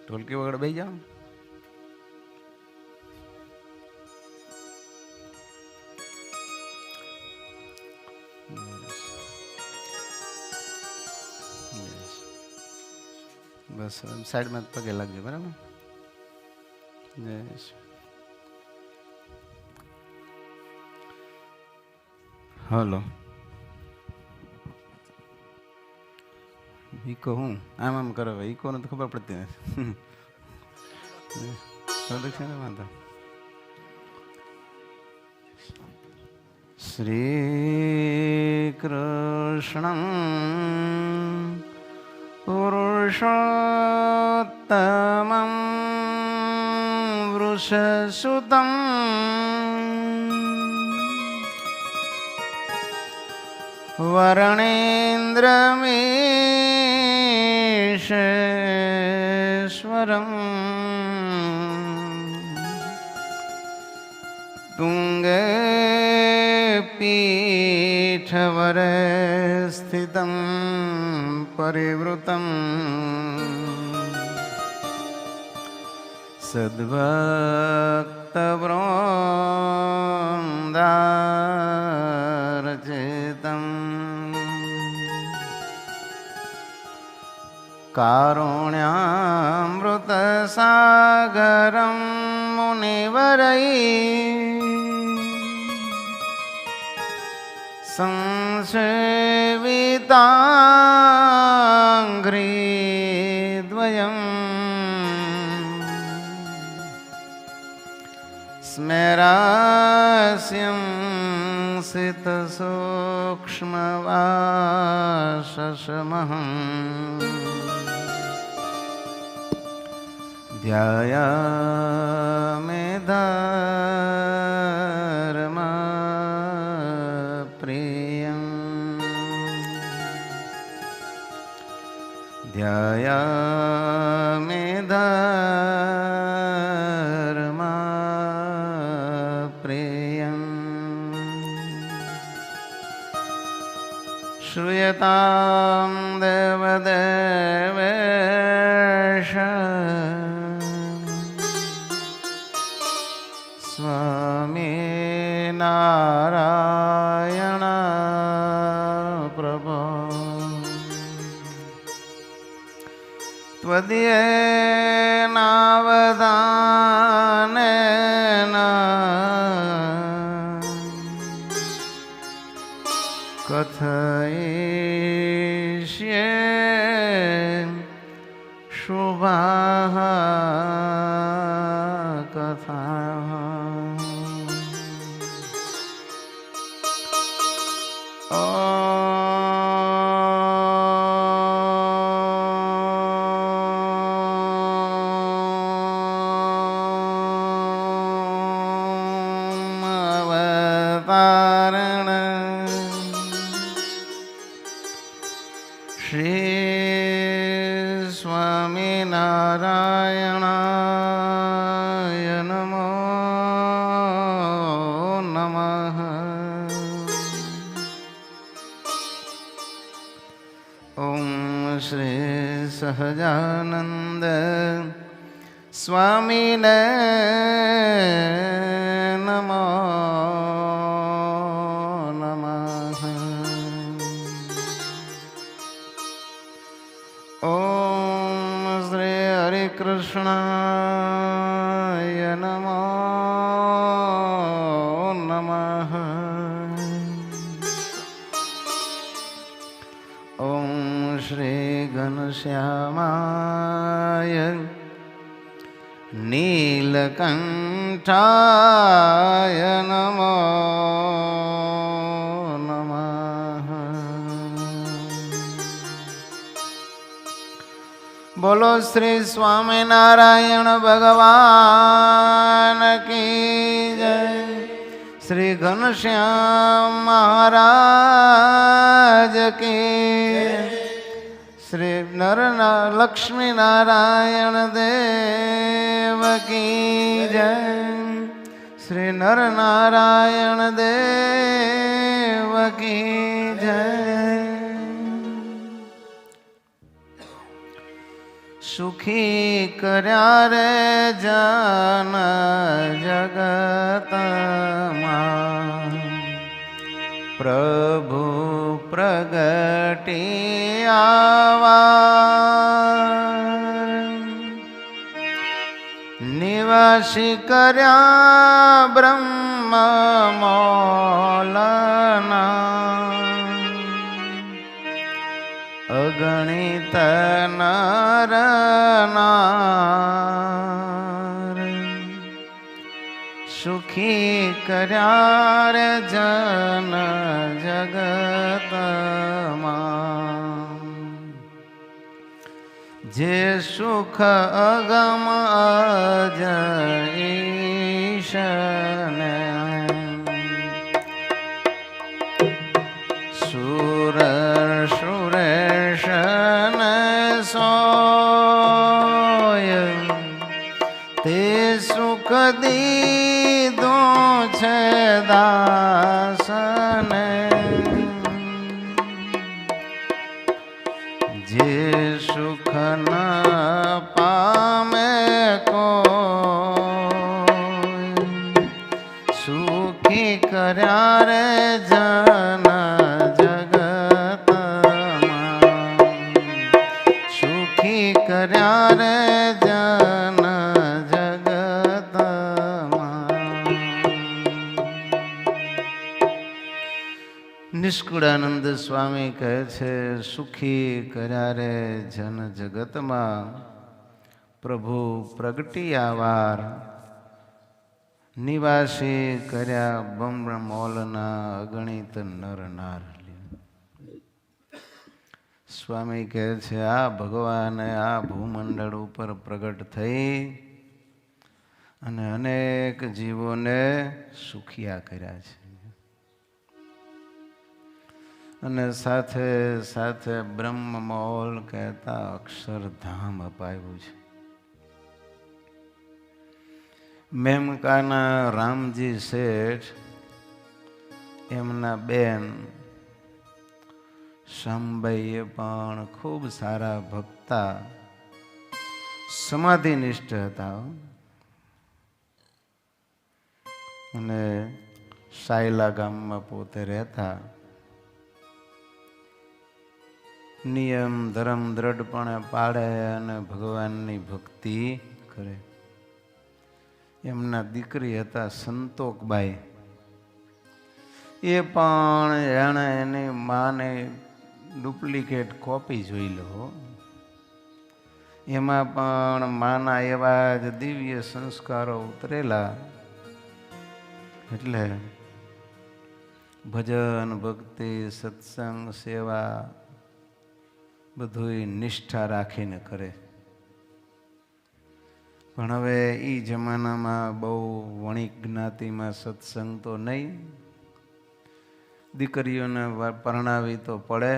ઢોલકી વગર બેસી જાઓ. બસ સાઈડમાં પગે લાગજો, બરાબર. યસ. હલો. ઈકો હું આમ કરો, ઈકોને તો ખબર પડતી નથી. પ્રદક્ષિણા વાંધો. શ્રી કૃષ્ણ પુરુષોત્તમં વૃષસુતં વરણેન્દ્રમીશેશ્વરં તુંગે પીઠવરે સ્થિतं પરિવૃतं સદ્ભક્તવૃંદારચિतं કારુણ્યામૃતસાગરં મુનિવરૈः સંસેવિતાંઘ્રિદ્વયम् સ્મેરાસ્યં સિતસૂક્ષ્મવાસસમહં ધ્યાયામિધર્મપ્રિયં ધ્યાયામિધર્મપ્રિયં શ્રૂયતાં દેવદેવેશ સ્વામિનારાયણ પ્રભો ત્વદીયેનાવધાનેન કથયિષ્યે શુભાઃ કથાઃ. અવતારણ શ્રી સ્વામિનારાયણાય નમો નમઃ. ઓમ શ્રી સહજાનંદ સ્વામીને નમો નમઃ. ઓમ શ્રી હરિકૃષ્ણાય નમો નમઃ. ઓમ શ્રી ઘનશ્યામાય નીલકંઠાય નમો નમઃ. બોલો શ્રી સ્વામિનારાયણ ભગવાન કી જય. શ્રી ઘનશ્યામ મહારાજ કી. શ્રી લક્ષ્મી નારાયણ દેવ કી જય. શ્રી નરનારાયણ દેવ કી જય. સુખી કર્યા રે જન જગતમાં પ્રભુ પ્રગટી આવા નિવાસી કર્યા બ્રહ્મ મોલના અગણિત નર નાર સુખી કર્યા રે જન જગતમાં જે સુખ અગમ અજય ઈશને સુર સુરેશન સોય તે સુખ દીધું છે દાસને જે સુખ ન પામે કોઈ સુખી કર્યા રે જન જગતમાં સુખી કર્યા રે જન જગતમાં નિષ્કુળાનંદ સ્વામી કહે છે સુખી કર્યા રે જન જગતમાં પ્રભુ પ્રગટી આવાર નિવાસી કર્યા બ્રહ્મ મોલના અગણિત નર નાર. સ્વામી કહે છે આ ભગવાને આ ભૂમંડળ ઉપર પ્રગટ થઈ અને અનેક જીવોને સુખિયા કર્યા છે અને સાથે સાથે બ્રહ્મમોલ કહેતા અક્ષરધામ અપાયું છે. મેમકાના રામજી શેઠ એમના બેન શામબાઈએ પણ ખૂબ સારા ભક્તા સમાધિનિષ્ઠ હતા અને સાયલા ગામમાં પોતે રહેતા. નિયમ ધર્મ દ્રઢપણે પાળે અને ભગવાનની ભક્તિ કરે. એમના દીકરી હતા સંતોકબાઈ. એ પણ એણે એની માને ડુપ્લિકેટ કોપી જોઈ લો. એમાં પણ માના એવા જ દિવ્ય સંસ્કારો ઉતરેલા એટલે ભજન ભક્તિ સત્સંગ સેવા બધું નિષ્ઠા રાખીને કરે. પણ હવે એ જમાનામાં બહુ વણિક જ્ઞાતિમાં સત્સંગ તો નહીં. દીકરીઓને પરણાવી તો પડે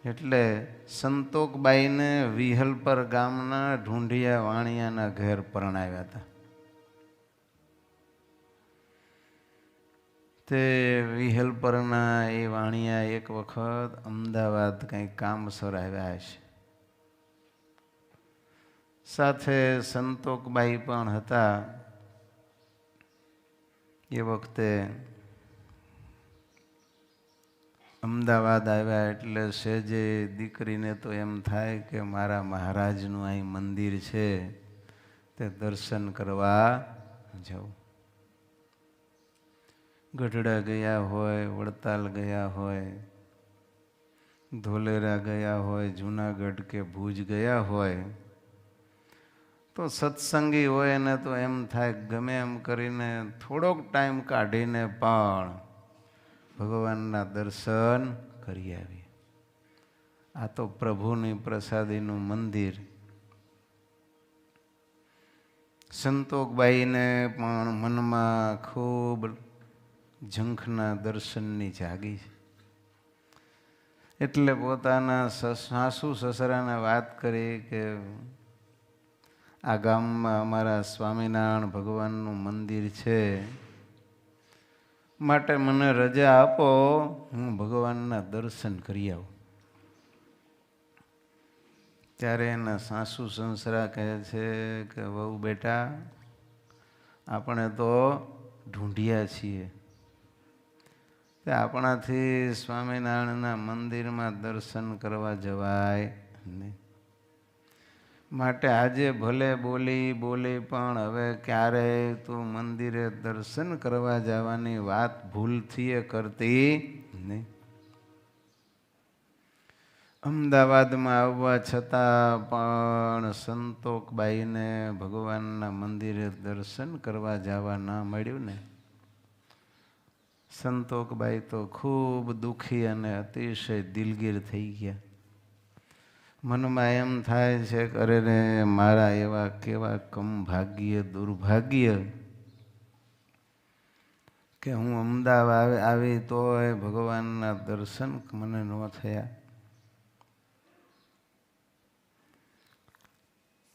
એટલે સંતોકબાઈને વિહલપર ગામના ઢૂંઢિયા વાણિયાના ઘેર પરણાવ્યા હતા. તે વિહલપરના એ વાણિયા એક વખત અમદાવાદ કંઈક કામસર આવ્યા હશે. સાથે સંતોકબાઈ પણ હતા. એ વખતે અમદાવાદ આવ્યા એટલે સહેજે દીકરીને તો એમ થાય કે મારા મહારાજનું અહીં મંદિર છે તે દર્શન કરવા જાઉં. ગઢડા ગયા હોય, વડતાલ ગયા હોય, ધોલેરા ગયા હોય, જૂનાગઢ કે ભુજ ગયા હોય તો સત્સંગી હોય ને તો એમ થાય ગમે એમ કરીને થોડોક ટાઈમ કાઢીને પણ ભગવાનના દર્શન કરી આવીએ. આ તો પ્રભુની પ્રસાદીનું મંદિર. સંતોકબાઈને પણ મનમાં ખૂબ ઝંખના દર્શનની જાગી છે. એટલે પોતાના સાસુ સસરાને વાત કરી કે આ ગામમાં અમારા સ્વામિનારાયણ ભગવાનનું મંદિર છે, માટે મને રજા આપો, હું ભગવાનના દર્શન કરી આવું. ત્યારે એના સાસુ સંસરા કહે છે કે વહુ બેટા, આપણે તો ઢૂંઢિયા છીએ, તે આપણાથી સ્વામિનારાયણના મંદિરમાં દર્શન કરવા જવાય નહીં. માટે આજે ભલે બોલી પણ હવે ક્યારેય તું મંદિરે દર્શન કરવા જવાની વાત ભૂલથી એ કરતી નહીં. અમદાવાદમાં આવવા છતાં પણ સંતોકબાઈને ભગવાનના મંદિરે દર્શન કરવા જવા ના મળ્યું ને. સંતોકબાઈ તો ખૂબ દુઃખી અને અતિશય દિલગીર થઈ ગયા. મનમાં એમ થાય છે કે અરે રે, મારા એવા કેવા કમભાગ્ય દુર્ભાગ્ય કે હું અમદાવાદ આવી તોય ભગવાનના દર્શન મને ન થયા.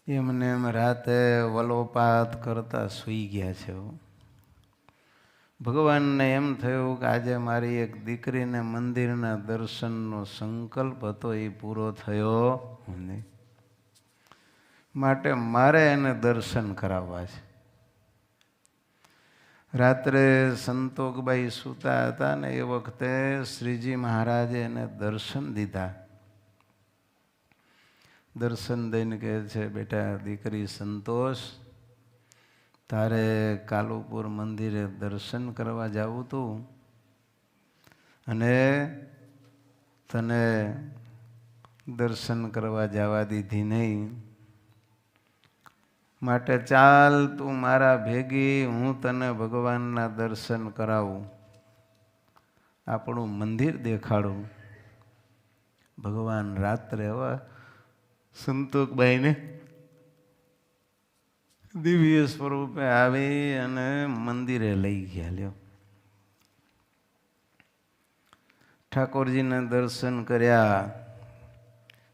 એમને એમ રાતે વલોપાત કરતા સૂઈ ગયા છે. ભગવાનને એમ થયું કે આજે મારી એક દીકરીને મંદિરના દર્શનનો સંકલ્પ હતો એ પૂરો થયો નહીં, માટે મારે એને દર્શન કરાવવા છે. રાત્રે સંતોકબાઈ સૂતા હતા ને એ વખતે શ્રીજી મહારાજે એને દર્શન દીધા. દર્શન દઈને કહે છે, બેટા દીકરી સંતોષ, તારે કાલુપુર મંદિરે દર્શન કરવા જવું હતું અને તને દર્શન કરવા જવા દીધી નહીં, માટે ચાલ તું મારા ભેગી, હું તને ભગવાનના દર્શન કરાવું, આપણું મંદિર દેખાડું. ભગવાન રાત્રે હવે સંતોકબાઈને દિવ્ય સ્વરૂપે આવી અને મંદિરે લઈ ગયા. લ્યો, ઠાકોરજીના દર્શન કર્યા.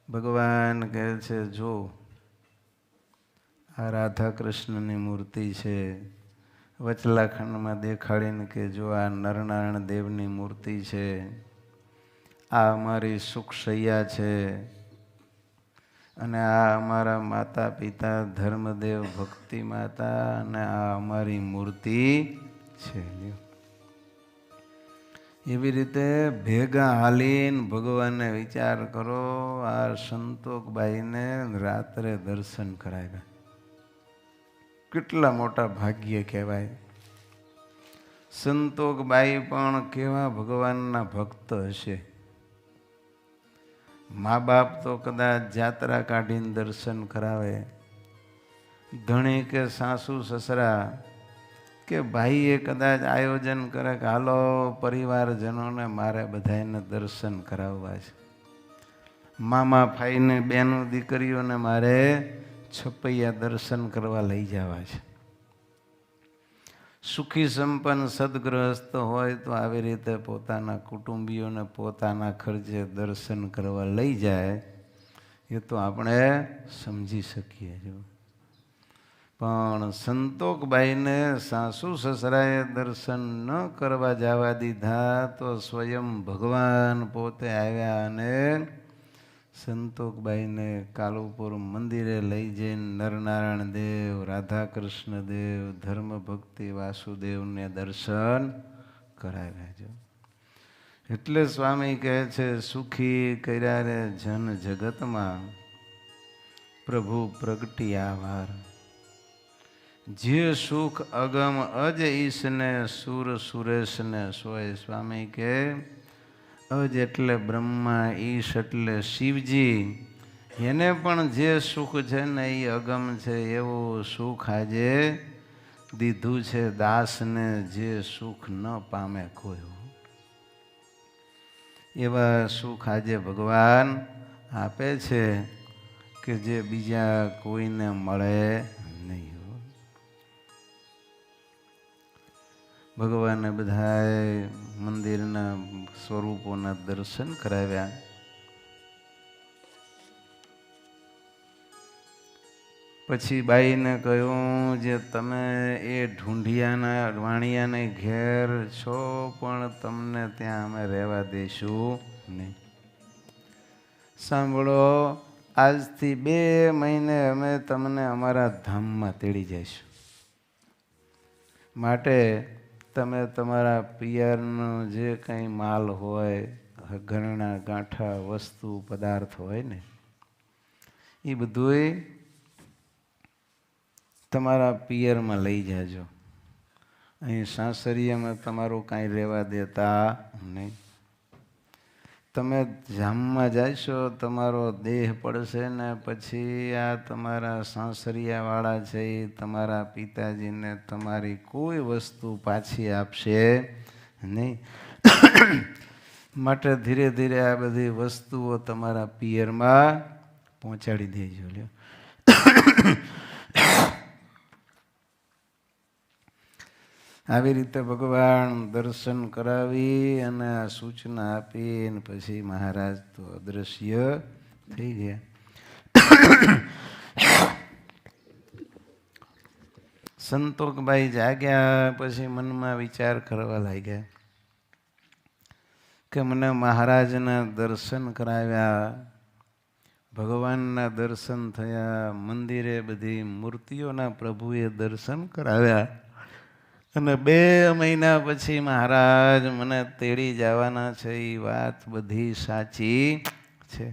ભગવાન કહે છે, જો આ રાધા કૃષ્ણની મૂર્તિ છે. વચલા ખંડમાં દેખાડીને કે જો આ નરનારાયણ દેવની મૂર્તિ છે, આ અમારી સુખશૈયા છે, અને આ અમારા માતા પિતા ધર્મદેવ ભક્તિ માતા, અને આ અમારી મૂર્તિ છે. એવી રીતે ભેગા હાલીને ભગવાનને વિચાર કરો. આ સંતોકબાઈને રાત્રે દર્શન કરાવ્યા. કેટલા મોટા ભાગ્ય કહેવાય. સંતોકબાઈ પણ કેવા ભગવાનના ભક્ત હશે. મા બાપ તો કદાચ જાત્રા કાઢીને દર્શન કરાવે, ધણી કે સાસુ સસરા કે ભાઈએ કદાચ આયોજન કરે કે હાલો પરિવારજનોને મારે બધાને દર્શન કરાવવા છે, મામા ફાઈને બેનો દીકરીઓને મારે છપૈયા દર્શન કરવા લઈ જવા છે. સુખી સંપન્ન સદગ્રસ્ત હોય તો આવી રીતે પોતાના કુટુંબીઓને પોતાના ખર્ચે દર્શન કરવા લઈ જાય, એ તો આપણે સમજી શકીએ છીએ. પણ સંતોકબાઈને સાસુ સસરાએ દર્શન ન કરવા જવા દીધા તો સ્વયં ભગવાન પોતે આવ્યા અને સંતોકબાઈને કાલુપુર મંદિરે લઈ જઈને નરનારાયણ દેવ, રાધા કૃષ્ણ દેવ, ધર્મ ભક્તિ વાસુદેવને દર્શન કરાવ્યા છે. એટલે સ્વામી કહે છે, સુખી કર્યા રે જન જગતમાં પ્રભુ પ્રગટિયા વાર, જે સુખ અગમ અજ ઈશને સુર સુરેશને સોય. સ્વામી કે અજ એટલે બ્રહ્મા, ઈશ એટલે શિવજી, એને પણ જે સુખ છે ને એ અગમ છે. એવું સુખ આજે દીધું છે દાસને, જે સુખ ન પામે કોઈ. એવા સુખ આજે ભગવાન આપે છે કે જે બીજા કોઈને મળે નહીં. ભગવાને બધાએ મંદિરના સ્વરૂપોના દર્શન કરાવ્યા. પછી બાઈને કહ્યું, જે તમે એ ઢૂંઢિયાના વાણિયાને ઘેર છો, પણ તમને ત્યાં અમે રહેવા દઈશું નહીં. સાંભળો, આજથી 2 મહિને અમે તમને અમારા ધામમાં તેડી જઈશું. માટે તમે તમારા પિયરનો જે કંઈ માલ હોય, ઘરેણાં ગાંઠા વસ્તુ પદાર્થ હોય ને, એ બધુંય તમારા પિયરમાં લઈ જાજો. અહીં સાસરિયામાં તમારું કાંઈ રહેવા દેતા નહીં. તમે ધામમાં જશો, તમારો દેહ પડશે ને પછી આ તમારા સાસરિયાવાળા છે એ તમારા પિતાજીને તમારી કોઈ વસ્તુ પાછી આપશે નહીં. માટે ધીરે ધીરે આ બધી વસ્તુઓ તમારા પિયરમાં પહોંચાડી દેજો. લ્યો, આવી રીતે ભગવાન દર્શન કરાવી અને આ સૂચના આપી અને પછી મહારાજ તો અદૃશ્ય થઈ ગયા. સંતોકબાઈ જાગ્યા પછી મનમાં વિચાર કરવા લાગ્યા કે મને મહારાજના દર્શન કરાવ્યા, ભગવાનના દર્શન થયા, મંદિરે બધી મૂર્તિઓના પ્રભુએ દર્શન કરાવ્યા અને 2 મહિના પછી મહારાજ મને તેડી જવાના છે. એ વાત બધી સાચી છે.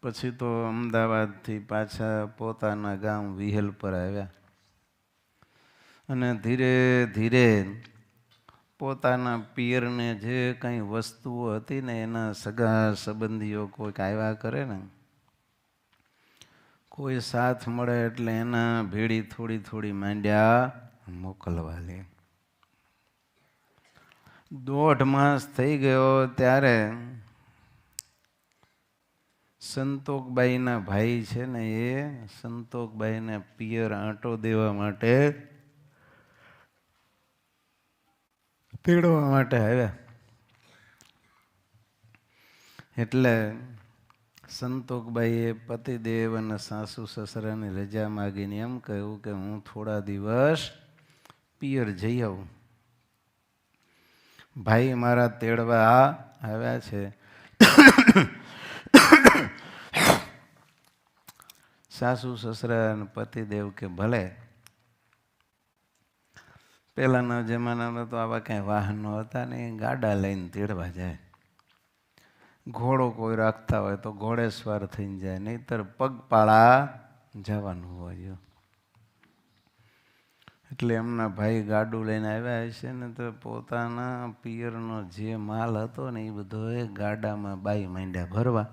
પછી તો અમદાવાદથી પાછા પોતાના ગામ વિહલ પર આવ્યા અને ધીરે ધીરે પોતાના પિયરને જે કંઈ વસ્તુઓ હતી ને એના સગા સંબંધીઓ કોઈક આવ્યા કરે ને, કોઈ સાથ મળે એટલે એના ભેળી થોડી થોડી માંડ્યા મોકલવા લે. 1.5 માસ થઈ ગયો ત્યારે સંતોકબાઈના ભાઈ છે ને એ સંતોકબાઈને પિયર આંટો દેવા માટે તેડવા માટે આવ્યા. એટલે સંતોકબાઈએ પતિદેવ અને સાસુ સસરાની રજા માગીને એમ કહ્યું કે હું થોડા દિવસ પિયર જઈ આવું. ભાઈ મારા તેડવા આવ્યા છે. સાસુ સસરા અને પતિદેવ કે ભલે. પહેલાના જમાનામાં તો આવા કાંઈ વાહનો હતા ને, ગાડા લઈને તેડવા જાય. ઘોડો કોઈ રાખતા હોય તો ઘોડેસવાર થઈને જાય, નહીતર પગપાળા જવાનું હોય. એટલે એમના ભાઈ ગાડું લઈને આવ્યા હશે ને તો પોતાના પિયરનો જે માલ હતો ને એ બધો ગાડામાં બાઈ માંડ્યા ભરવા.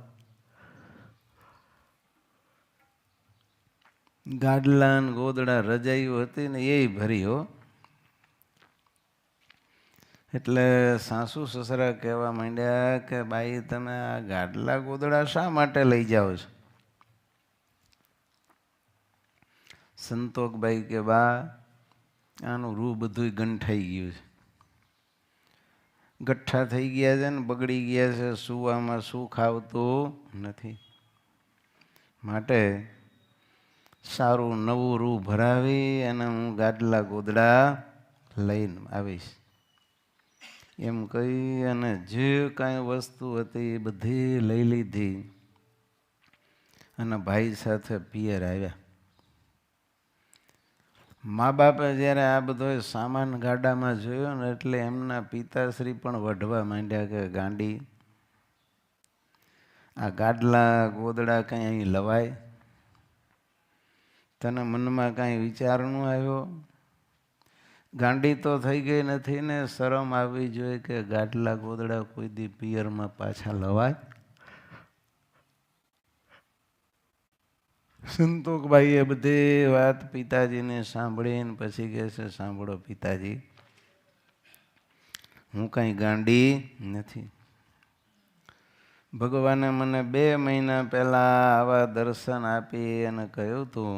ગાડલા ને ગોદડા રજાઈઓ હતી ને એ ભરી હો. એટલે સાસુ સસરા કહેવા માંડ્યા કે બાઈ તમે આ ગાડલા ગોદડા શા માટે લઈ જાઓ છો? સંતોકબાઈ કે બા આનું રૂ બધું ગંઠાઈ ગયું છે, ગઠ્ઠા થઈ ગયા છે ને બગડી ગયા છે, સુવામાં સુખ આવતું નથી. માટે સારું નવું રૂ ભરાવી અને હું ગાડલા ગોદડા લઈને આવીશ એમ કહી અને જે કાંઈ વસ્તુ હતી એ બધી લઈ લીધી અને ભાઈ સાથે પિયર આવ્યા. મા બાપે જ્યારે આ બધો સામાન ગાડામાં જોયો ને એટલે એમના પિતાશ્રી પણ વઢવા માંડ્યા કે ગાંડી, આ ગાડલા ગોદડા કંઈ અહીં લવાય? તને મનમાં કાંઈ વિચાર ન આવ્યો? ગાંડી તો થઈ ગઈ નથી ને? શરમ આવવી જોઈએ કે ગાડલા ગોદડા કોઈ દી પિયરમાં પાછા લવાય? સંતોકબાઈએ બધી વાત પિતાજીને સાંભળીને પછી કહે છે, સાંભળો પિતાજી, હું કાંઈ ગાંડી નથી. ભગવાને મને 2 મહિના પહેલાં આવા દર્શન આપી અને કહ્યું હતું,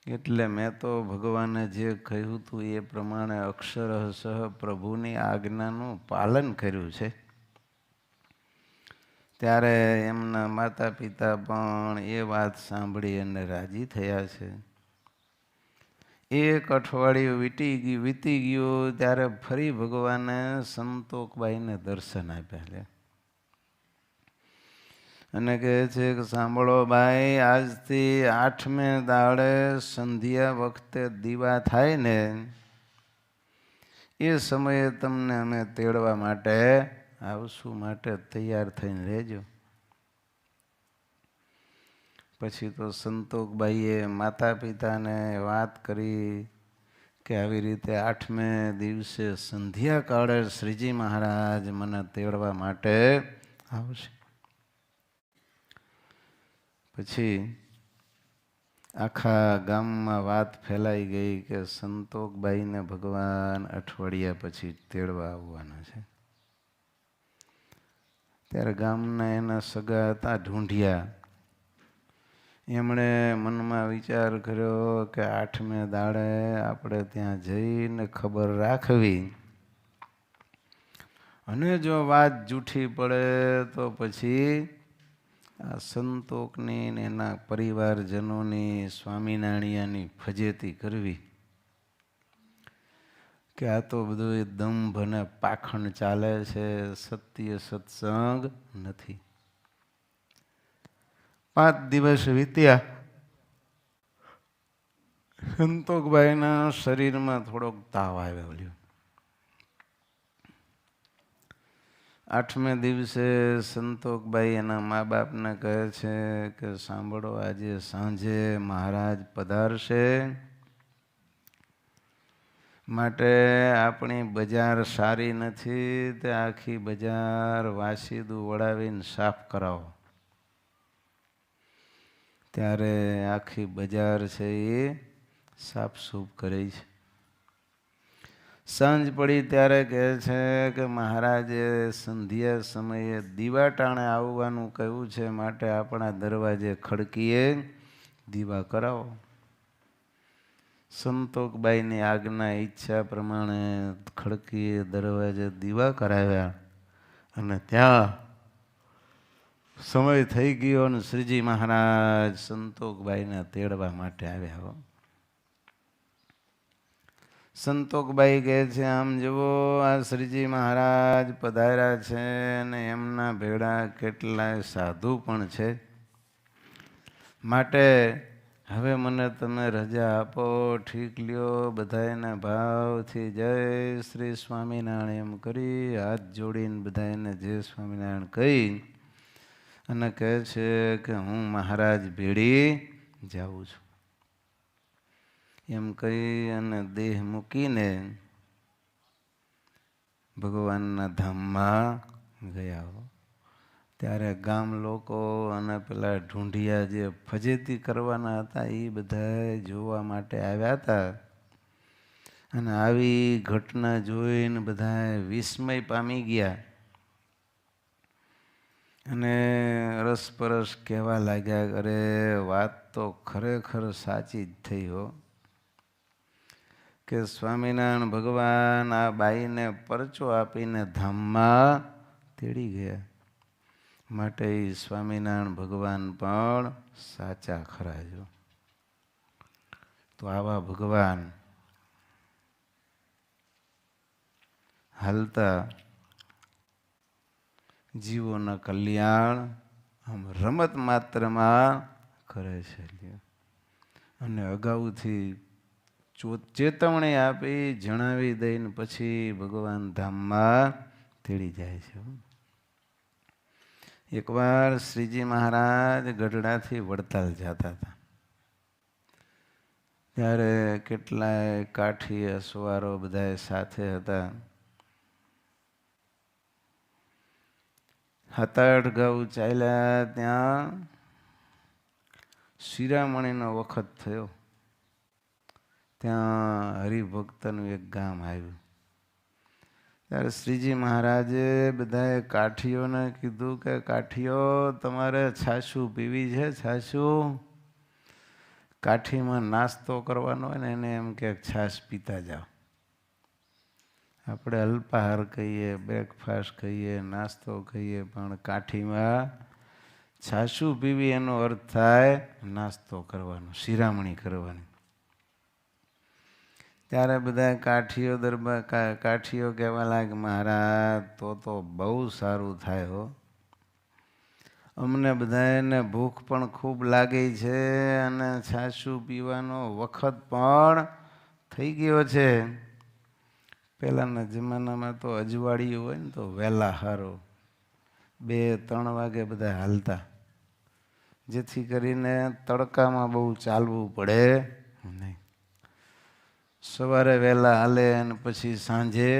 એટલે મેં તો ભગવાને જે કહ્યું હતું એ પ્રમાણે અક્ષરશઃ પ્રભુની આજ્ઞાનું પાલન કર્યું છે. ત્યારે એમના માતા પિતા પણ એ વાત સાંભળી અને રાજી થયા છે. 1 અઠવાડિયું વીતી ગયું ત્યારે ફરી ભગવાને સંતોકબાઈને દર્શન આપ્યા. અને કહે છે કે સાંભળો ભાઈ, આજથી 8મે દાડે સંધ્યા વખતે દીવા થાય ને એ સમયે તમને અમે તેડવા માટે આવશું, માટે તૈયાર થઈને રહેજો. પછી તો સંતોકબાઈએ માતા પિતાને વાત કરી કે આવી રીતે 8મે દિવસે સંધ્યા કાળે શ્રીજી મહારાજ મને તેડવા માટે આવશે. પછી આખા ગામમાં વાત ફેલાઈ ગઈ કે સંતોકબાઈને ભગવાન અઠવાડિયા પછી તેડવા આવવાના છે. ત્યારે ગામના એના સગા હતા ઢૂંઢિયા, એમણે મનમાં વિચાર કર્યો કે 8મે દાડે આપણે ત્યાં જઈને ખબર રાખવી, અને જો વાત જૂઠી પડે તો પછી આ સંતોકની ને એના પરિવારજનોની સ્વામિનારાયણની ફજેતી કરવી કે આ તો બધું દંભ અને પાખંડ ચાલે છે, સત્ય સત્સંગ નથી. 5 દિવસ વીત્યા. સંતોકબાઈના શરીરમાં થોડોક તાવ આવ્યો. 8મે દિવસે સંતોકબાઈ એના મા બાપને કહે છે કે સાંભળો, આજે સાંજે મહારાજ પધારશે, માટે આપણી બજાર સારી નથી, તે આખી બજાર વાસીદું વળાવીને સાફ કરાવો. ત્યારે આખી બજાર છે એ સાફ સૂફ કરે છે. સાંજ પડી ત્યારે કહે છે કે મહારાજે સંધ્યા સમયે દીવા ટાણે આવવાનું કહ્યું છે, માટે આપણા દરવાજે ખડકીએ દીવા કરાવો. સંતોકબાઈની આજ્ઞા ઈચ્છા પ્રમાણે ખડકીએ દરવાજે દીવા કરાવ્યા, અને ત્યાં સમય થઈ ગયો અને શ્રીજી મહારાજ સંતોકબાઈને તેડવા માટે આવ્યા. સંતોકબાઈ કહે છે, આમ જુઓ, આ શ્રીજી મહારાજ પધાર્યા છે અને એમના ભેળા કેટલાય સાધુ પણ છે, માટે હવે મને તમે રજા આપો. ઠીક લ્યો. બધાયના ભાવથી જય શ્રી સ્વામિનારાયણ એમ કરી હાથ જોડીને બધાને જય સ્વામિનારાયણ કહી અને કહે છે કે હું મહારાજ ભેળી જાઉં છું. એમ કહી અને દેહ મૂકીને ભગવાનના ધામમાં ગયા. ત્યારે ગામ લોકો અને પેલા ઢૂંઢિયા જે ફજેતી કરવાના હતા એ બધા જોવા માટે આવ્યા હતા, અને આવી ઘટના જોઈને બધા વિસ્મય પામી ગયા અને અરસપરસ કહેવા લાગ્યા, અરે વાત તો ખરેખર સાચી જ થઈ હો, કે સ્વામિનારાયણ ભગવાન આ બાઈને પરચો આપીને ધામમાં તેડી ગયા, માટે સ્વામિનારાયણ ભગવાન પણ સાચા ખરા જો. તો આવા ભગવાન હાલતા જીવોના કલ્યાણ આમ રમત માત્રમાં કરે છે, અને અગાઉથી ચેતવણી આપી જણાવી દઈને પછી ભગવાન ધામમાં તેડી જાય છે. એકવાર શ્રીજી મહારાજ ગઢડાથી વડતાલ જતા હતા, ત્યારે કેટલાય કાઠી અસવારો બધા સાથે હતા. 7-8 ગાઉ ચાલ્યા, ત્યાં શિરામણીનો વખત થયો. ત્યાં હરિભક્તનું એક ગામ આવ્યું. ત્યારે શ્રીજી મહારાજે બધાએ કાઠીઓને કીધું કે કાઠીઓ, તમારે છાશું પીવી છે? છાશું કાઠીમાં નાસ્તો કરવાનો હોય ને એને એમ કે છાશ પીતા જાઓ. આપણે અલ્પાહાર કહીએ, બ્રેકફાસ્ટ કહીએ, નાસ્તો કહીએ, પણ કાઠીમાં છાશું પીવી એનો અર્થ થાય નાસ્તો કરવાનો, શિરામણી કરવાની. ત્યારે બધા કાઠીઓ કાઠીઓ કહેવા લાગે, મહારાજ તો બહુ સારું થાય હો, અમને બધાને ભૂખ પણ ખૂબ લાગી છે અને છાશું પીવાનો વખત પણ થઈ ગયો છે. પહેલાંના જમાનામાં તો અજવાળિયું હોય ને તો વહેલા હારો 2-3 વાગે બધા હાલતા, જેથી કરીને તડકામાં બહુ ચાલવું પડે નહીં. સવારે વહેલા હાલે અને પછી સાંજે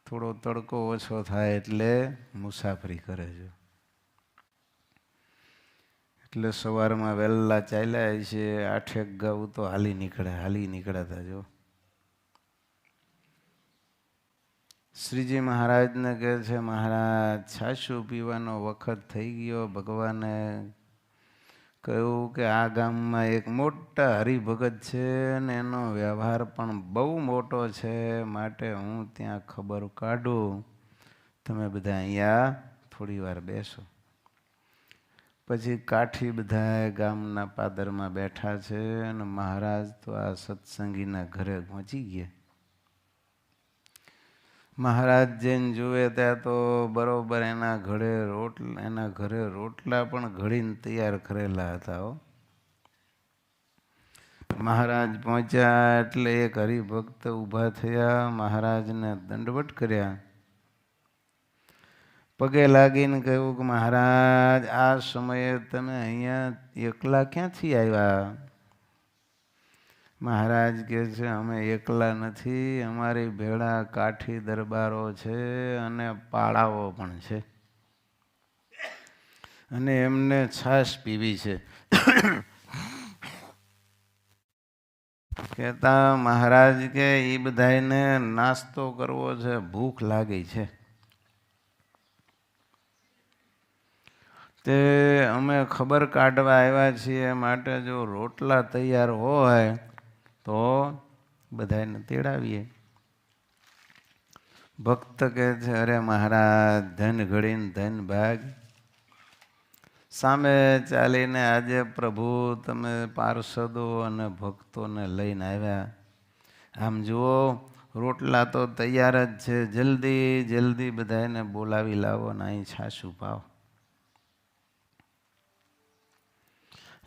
થોડો તડકો ઓછો થાય એટલે મુસાફરી કરે છે. એટલે સવારમાં વહેલા ચાલ્યા છે, 8 ગાઉ તો હાલી નીકળ્યા જો. શ્રીજી મહારાજને કહે છે, મહારાજ છાશું પીવાનો વખત થઈ ગયો. ભગવાને કહ્યું કે આ ગામમાં એક મોટા હરિભગત છે અને એનો વ્યવહાર પણ બહુ મોટો છે, માટે હું ત્યાં ખબર કાઢું. તમે બધા અહીંયા થોડી વાર બેસો. પછી કાઠી બધા ગામના પાદરમાં બેઠા છે અને મહારાજ તો આ સત્સંગીના ઘરે પહોંચી ગયા. મહારાજ જઈને જુએ ત્યાં તો બરોબર એના ઘરે રોટલા પણ ઘડીને તૈયાર કરેલા હતા. મહારાજ પહોંચ્યા એટલે એક હરિભક્ત ઊભા થયા, મહારાજને દંડવત કર્યા, પગે લાગીને કહ્યું કે મહારાજ આ સમયે તમે અહીંયા એકલા ક્યાંથી આવ્યા? મહારાજ કહે છે, અમે એકલા નથી, અમારી ભેળા કાઠી દરબારો છે અને પાડાઓ પણ છે અને એમને છાશ પીવી છે. કહેતા મહારાજ કે એ બધાને નાસ્તો કરવો છે, ભૂખ લાગી છે. તે અમે ખબર કાઢવા આવ્યા છીએ, માટે જો રોટલા તૈયાર હોય તો બધાને તેડાવીએ. ભક્ત કહે છે, અરે મહારાજ ધન ઘડીને ધન ભાગ. સામે ચાલીને આજે પ્રભુ તમે પાર્ષદો અને ભક્તોને લઈને આવ્યા. આમ જુઓ રોટલા તો તૈયાર જ છે, જલ્દી બધાને બોલાવી લાવો ને અહીં છાશું પાવ.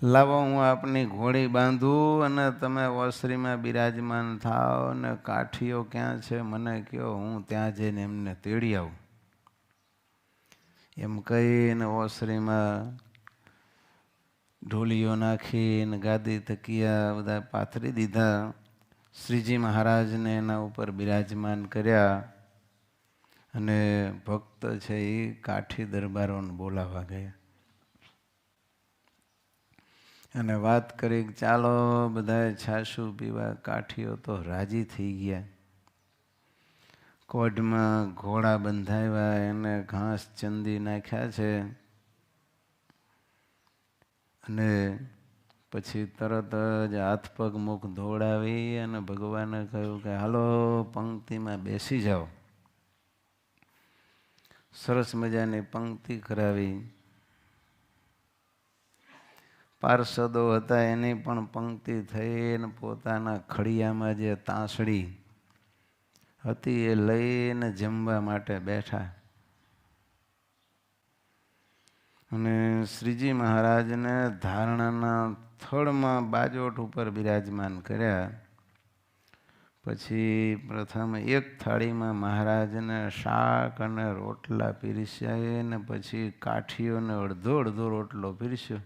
લાવો હું આપની ઘોડી બાંધું અને તમે ઓસરીમાં બિરાજમાન થાવ ને કાઠીઓ ક્યાં છે મને કહો, હું ત્યાં જઈને એમને તેડી આવું. એમ કહીને ઓસરીમાં ઢોલીઓ નાખીને ગાદી તકિયા બધા પાથરી દીધા. શ્રીજી મહારાજને એના ઉપર બિરાજમાન કર્યા અને ભક્ત છે એ કાઠી દરબારોને બોલાવવા ગયા અને વાત કરી કે ચાલો બધાએ છાશું પીવા. કાઠીઓ તો રાજી થઈ ગયા. કોઢમાં ઘોડા બંધાવ્યા, એને ઘાસ ચંદી નાખ્યા છે અને પછી તરત જ હાથ પગ મુખ ધોવડાવી અને ભગવાને કહ્યું કે હાલો પંક્તિમાં બેસી જાઓ. સરસ મજાની પંક્તિ કરાવી. પાર્ષદો હતા એની પણ પંક્તિ થઈને પોતાના ખડિયામાં જે તાંસળી હતી એ લઈને જમવા માટે બેઠા અને શ્રીજી મહારાજને ધારણાના થળમાં બાજોટ ઉપર બિરાજમાન કર્યા. પછી પ્રથમ એક થાળીમાં મહારાજને શાક અને રોટલા પીરસ્યા અને પછી કાઠીઓને અડધો રોટલો પીરસ્યો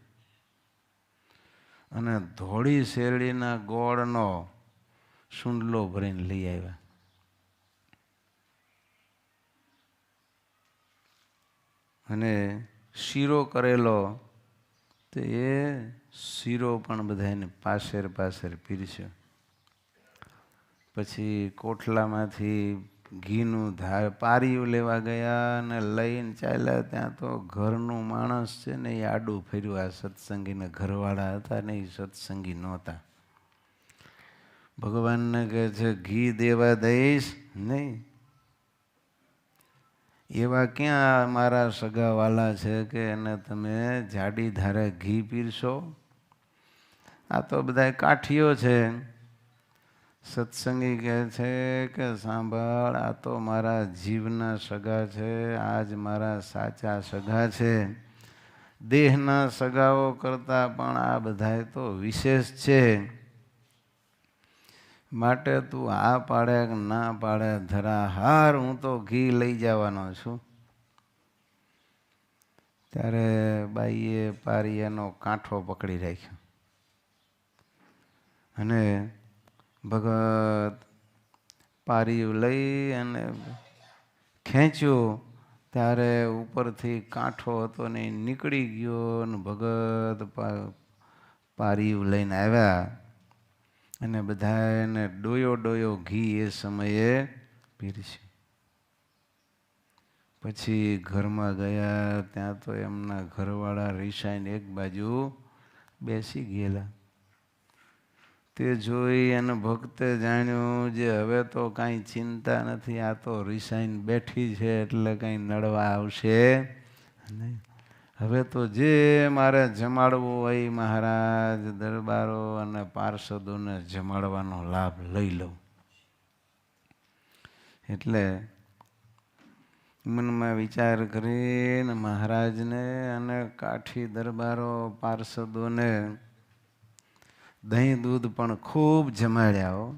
અને ધોળી શેરડીના ગોળનો સુંડલો ભરીને લઈ આવ્યા. અને શીરો કરેલો તો એ શીરો પણ બધાને પાસેર પીરસ્યો. પછી કોઠલામાંથી ઘીનું પારિયું લેવા ગયા અને લઈને ચાલ્યા. ત્યાં તો ઘરનું માણસ છે ને એ આડું ફેર્યું. આ સત્સંગીને ઘરવાળા હતા ને એ સત્સંગી નહોતા. ભગવાનને કહે છે ઘી દેવા દઈશ નહીં? એવા ક્યાં મારા સગાવાલા છે કે એને તમે જાડી ધારે ઘી પીરશો? આ તો બધા કાઠીઓ છે. સત્સંગી કહે છે કે સાંભળ, આ તો મારા જીવના સગા છે, આજ મારા સાચા સગા છે. દેહના સગાઓ કરતાં પણ આ બધાય તો વિશેષ છે. માટે તું આ પાડે કે ના પાડે ધરા હાર હું તો ઘી લઈ જવાનો છું. ત્યારે બાઈએ પારિયાનો કાંઠો પકડી રાખ્યો અને ભગત પારિયું લઈ અને ખેંચ્યું. ત્યારે ઉપરથી કાંઠો હતો ને નીકળી ગયો ને ભગત પારિયું લઈને આવ્યા અને બધાને ડોયો ડોયો ઘી એ સમયે પીરસ્યું. પછી ઘરમાં ગયા ત્યાં તો એમના ઘરવાળા રીસાઈને એક બાજુ બેસી ગયેલા. તે જોઈ અને ભક્તે જાણ્યું જે હવે તો કાંઈ ચિંતા નથી, આ તો રીસાઈને બેઠી છે એટલે કંઈ નડવા આવશે નહીં. હવે તો જે મારે જમાડવું હોય મહારાજ દરબારો અને પાર્ષદોને જમાડવાનો લાભ લઈ લઉં. એટલે મનમાં વિચાર કરીને મહારાજને અને કાઠી દરબારો પાર્ષદોને દહીં દૂધ પણ ખૂબ જમાડ્યા.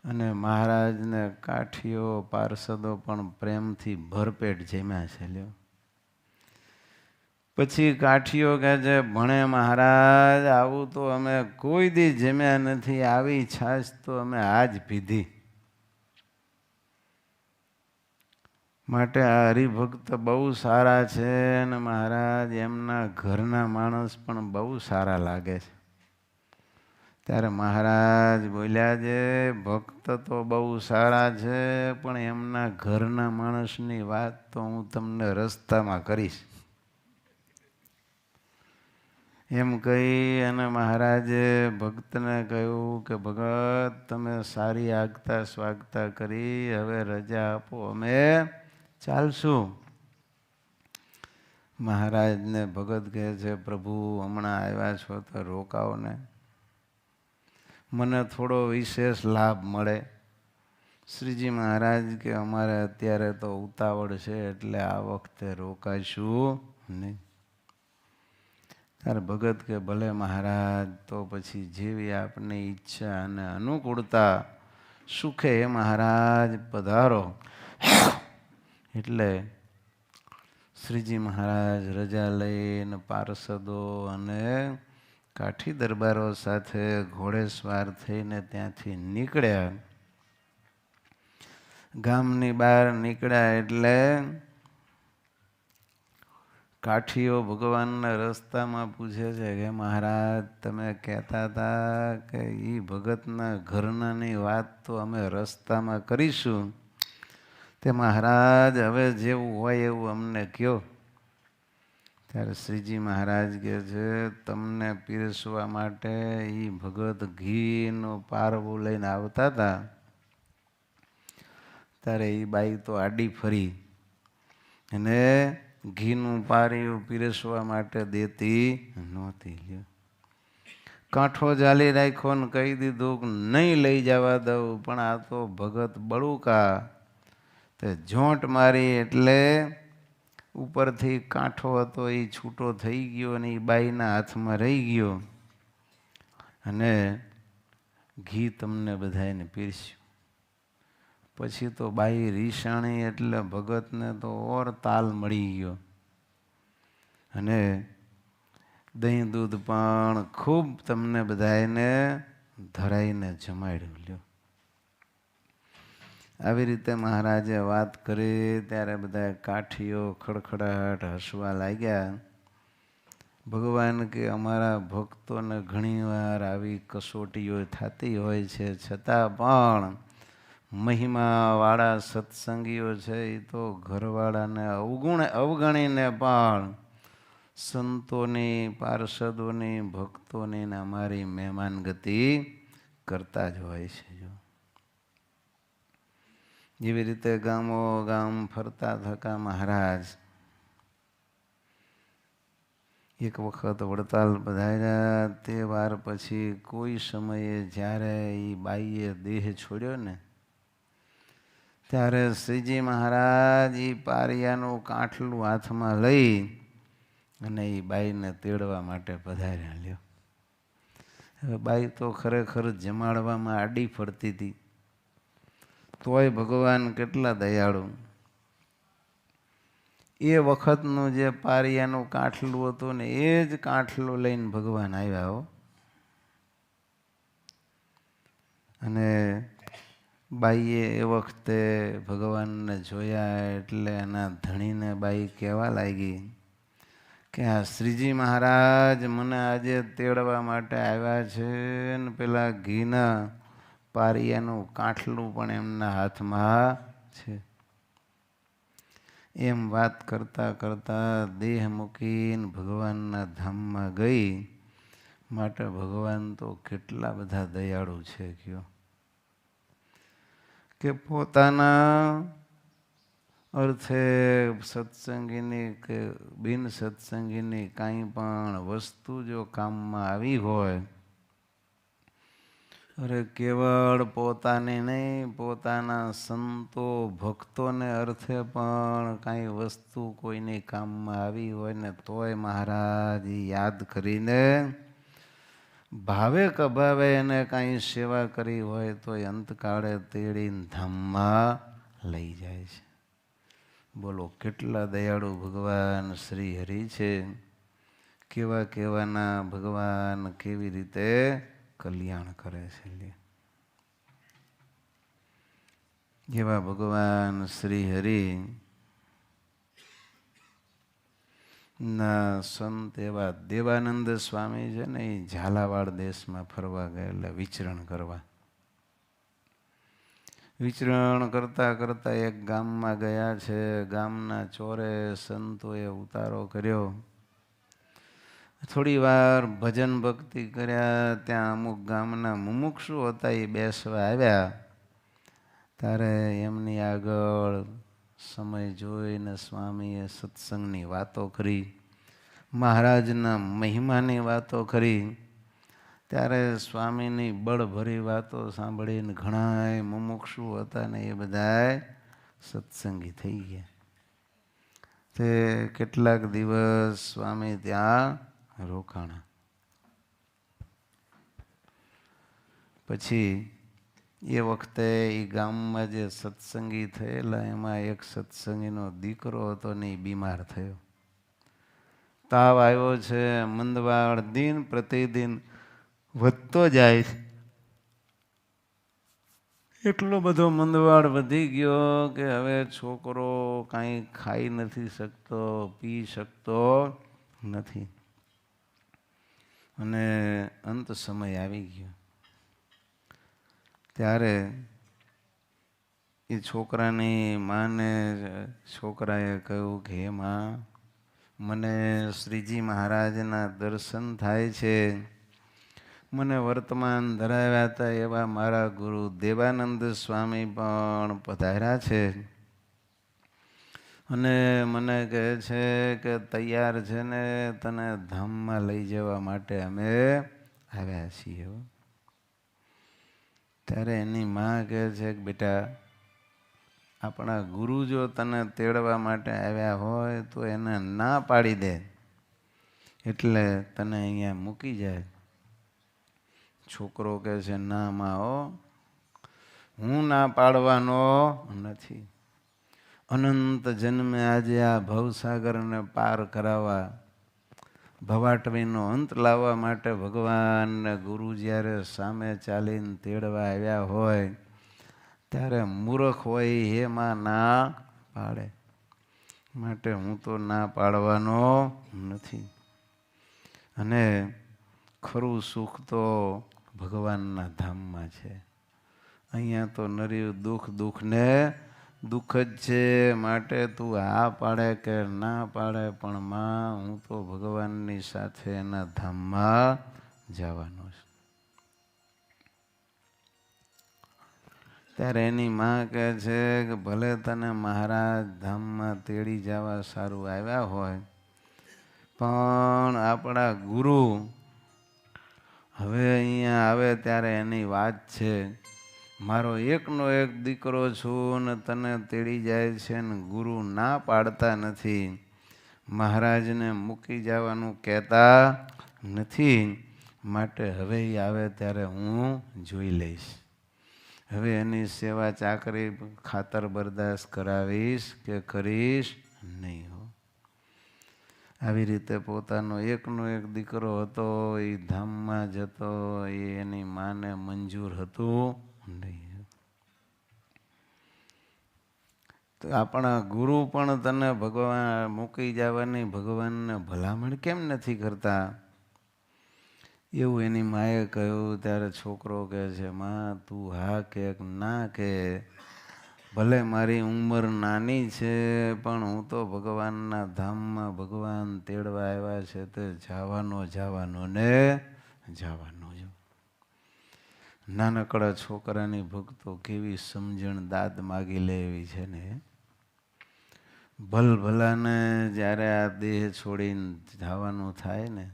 અને મહારાજને કાઠીઓ પાર્ષદો પણ પ્રેમથી ભરપેટ જમ્યા છે. લ્યો પછી કાઠીઓ કહે છે ભણે મહારાજ આવું તો અમે કોઈ દી જમ્યા નથી, આવી છાશ તો અમે આજ પીધી. માટે આ હરિભક્ત બહુ સારા છે અને મહારાજ એમના ઘરના માણસ પણ બહુ સારા લાગે છે. ત્યારે મહારાજ બોલ્યા છે ભક્ત તો બહુ સારા છે પણ એમના ઘરના માણસની વાત તો હું તમને રસ્તામાં કરીશ. એમ કહી અને મહારાજે ભક્તને કહ્યું કે ભગત તમે સારી આગતા સ્વાગતા કરી, હવે રજા આપો અમે ચાલશું. મહારાજને ભગત કહે છે પ્રભુ હમણાં આવ્યા છો તો રોકાઓ ને, મને થોડો વિશેષ લાભ મળે. શ્રીજી મહારાજ કે અમારે અત્યારે તો ઉતાવળ છે એટલે આ વખતે રોકાઈશું નહીં. ત્યારે ભગત કે ભલે મહારાજ, તો પછી જેવી આપની ઈચ્છા અને અનુકૂળતા સુખે એ મહારાજ પધારો. એટલે શ્રીજી મહારાજ રજા લઈને પાર્ષદો અને કાઠી દરબારો સાથે ઘોડેસવાર થઈને ત્યાંથી નીકળ્યા. ગામની બહાર નીકળ્યા એટલે કાઠીઓ ભગવાનના રસ્તામાં પૂછે છે કે મહારાજ તમે કહેતા હતા કે એ ભગતના ઘરનાની વાત તો અમે રસ્તામાં કરીશું, તે મહારાજ હવે જેવું હોય એવું અમને કહો. ત્યારે શ્રીજી મહારાજ કહે છે તમને પીરસવા માટે એ ભગત ઘીનો પારવો લઈને આવતા હતા. ત્યારે એ બાઈ તો આડી ફરી અને ઘીનું પારિયું પીરસવા માટે દેતી નહોતી. કાંઠો જાલી રાખ્યો ને કહી દીધું કે નહીં લઈ જવા દઉં, પણ આ તો ભગત બળુકા તે જોંટ મારી એટલે ઉપરથી કાંઠો હતો એ છૂટો થઈ ગયો અને એ બાઈના હાથમાં રહી ગયો અને ઘી તમને બધાને પીરસ્યું. પછી તો બાઈ રીસાણી એટલે ભગતને તો ઓર તાલ મળી ગયો અને દહીં દૂધ પણ ખૂબ તમને બધાને ધરાઈને જમાડ્યું. લ્યો આવી રીતે મહારાજે વાત કરી ત્યારે બધા કાઠીઓ ખડખડાટ હસવા લાગ્યા. ભગવાન કે અમારા ભક્તોને ઘણીવાર આવી કસોટીઓ થતી હોય છે, છતાં પણ મહિમાવાળા સત્સંગીઓ છે એ તો ઘરવાળાને અવગણીને પણ સંતોની પાર્ષદોની ભક્તોની ને અમારી મહેમાનગતિ કરતા જ હોય છે. જેવી રીતે ગામો ગામ ફરતા થકા મહારાજ એક વખત વડતાલ પધાર્યા. તે વાર પછી કોઈ સમયે જ્યારે એ બાઈએ દેહ છોડ્યો ને ત્યારે શ્રીજી મહારાજ એ પારિયાનું કાંઠલું હાથમાં લઈ અને એ બાઈને તેડવા માટે પધાર્યા. લ્યો, હવે બાઈ તો ખરેખર જમાડવામાં આડી ફરતી હતી, તોય ભગવાન કેટલા દયાળુ. એ વખતનું જે પારિયાનું કાંઠલું હતું ને એ જ કાંઠલું લઈને ભગવાન આવ્યા હો. અને બાઈએ એ વખતે ભગવાનને જોયા એટલે એના ધણીને બાઈ કહેવા લાગી કે આ શ્રીજી મહારાજ મને આજે તેડવા માટે આવ્યા છે ને પેલા ઘીના પારિયાનું કાંઠલું પણ એમના હાથમાં છે. એમ વાત કરતાં કરતાં દેહ મૂકીને ભગવાનના ધામમાં ગઈ. માટે ભગવાન તો કેટલા બધા દયાળુ છે કયો, કે પોતાના અર્થે સત્સંગીની કે બિન સત્સંગીની કાંઈ પણ વસ્તુ જો કામમાં આવી હોય, અરે કેવળ પોતાને નહીં, પોતાના સંતો ભક્તોને અર્થે પણ કાંઈ વસ્તુ કોઈની કામમાં આવી હોય ને તોય મહારાજ યાદ કરીને ભાવે કભાવે એને કાંઈ સેવા કરી હોય તો અંતકાળે તેડીને ધામમાં લઈ જાય છે. બોલો કેટલા દયાળુ ભગવાન શ્રી હરિ છે. કેવા કેવાના ભગવાન કેવી રીતે કલ્યાણ કરે છે. જેવા ભગવાન શ્રી હરિ ના સંત એવા દેવાનંદ સ્વામી છે ને, એ ઝાલાવાડ દેશમાં ફરવા ગયેલા વિચરણ કરવા. વિચરણ કરતા કરતા એક ગામમાં ગયા છે. ગામના ચોરે સંતોએ ઉતારો કર્યો. થોડી વાર ભજન ભક્તિ કર્યા. ત્યાં અમુક ગામના મુમુક્ષુ હતા, એ બેસવા આવ્યા. ત્યારે એમની આગળ સમય જોઈને સ્વામીએ સત્સંગની વાતો કરી, મહારાજના મહિમાની વાતો કરી. ત્યારે સ્વામીની બળભરી વાતો સાંભળીને ઘણાય મુમુક્ષુ હતા ને એ બધાય સત્સંગી થઈ ગયા. તે કેટલાક દિવસ સ્વામી ત્યાં રોકાણા. પછી એ વખતે એ ગામમાં જે સત્સંગી થયેલા એમાં એક સત્સંગીનો દીકરો હતો ને એ બીમાર થયો. તાવ આવ્યો છે, મંદવાળ દિન પ્રતિદિન વધતો જાય છે. એટલો બધો મંદવાળ વધી ગયો કે હવે છોકરો કાંઈ ખાઈ નથી શકતો, પી શકતો નથી. અને અંત સમય આવી ગયો. ત્યારે એ છોકરાની માને છોકરાએ કહ્યું કે હે માં, મને શ્રીજી મહારાજના દર્શન થાય છે. મને વર્તમાન ધરાવ્યા હતા એવા મારા ગુરુ દેવાનંદ સ્વામી પણ પધાર્યા છે અને મને કહે છે કે તૈયાર છે ને તને ધામમાં લઈ જવા માટે અમે આવ્યા છીએ. ત્યારે એની માં કહે છે કે બેટા, આપણા ગુરુ જો તને તેડવા માટે આવ્યા હોય તો એને ના પાડી દે, એટલે તને અહીંયા મૂકી જાય. છોકરો કહે છે ના માં, હો હું ના પાડવાનો નથી. અનંત જન્મે આજે આ ભવસાગરને પાર કરાવવા, ભવાટવીનો અંત લાવવા માટે ભગવાન ને ગુરુ જ્યારે સામે ચાલીને તેડવા આવ્યા હોય ત્યારે મૂર્ખ હોય હે માં ના પાડે. માટે હું તો ના પાડવાનો નથી. અને ખરું સુખ તો ભગવાનના ધામમાં છે. અહીંયા તો નર્યું દુઃખ દુઃખ ને દુઃખ જ છે. માટે તું હા પાડે કે ના પાડે, પણ માં હું તો ભગવાનની સાથે એના ધામમાં જવાનો છું. ત્યારે એની માં કહે છે કે ભલે તને મહારાજ ધામમાં તેડી જવા સારું આવ્યા હોય, પણ આપણા ગુરુ હવે અહીંયા આવે ત્યારે એની વાત છે, મારો એકનો એક દીકરો છું ને તને તેડી જાય છે ને ગુરુ ના પાડતા નથી. મહારાજને મૂકી જવાનું કહેતા નથી, માટે હવે એ આવે ત્યારે હું જોઈ લઈશ. હવે એની સેવા ચાકરી ખાતર બરદાસ્ત કરાવીશ કે કરીશ નહીં હો. આવી રીતે પોતાનો એકનો એક દીકરો હતો, એ ધામમાં જતો, એની માને મંજૂર હતું નહીં. તો આપણા ગુરુ પણ તને ભગવાન મૂકી જવાની ભગવાનને ભલામણ કેમ નથી કરતા? એવું એની માએ કહ્યું ત્યારે છોકરો કહે છે, માં તું હા કે ના કે, ભલે મારી ઉંમર નાની છે પણ હું તો ભગવાનના ધામમાં ભગવાન તેડવા આવ્યા છે તે જવાનો ને જવાનો જ. નાનકડા છોકરાની ભક્તો કેવી સમજણ દાદ માગી લે એવી છે ને. ભલભલાને જ્યારે આ દેહ છોડીને જવાનું થાય ને,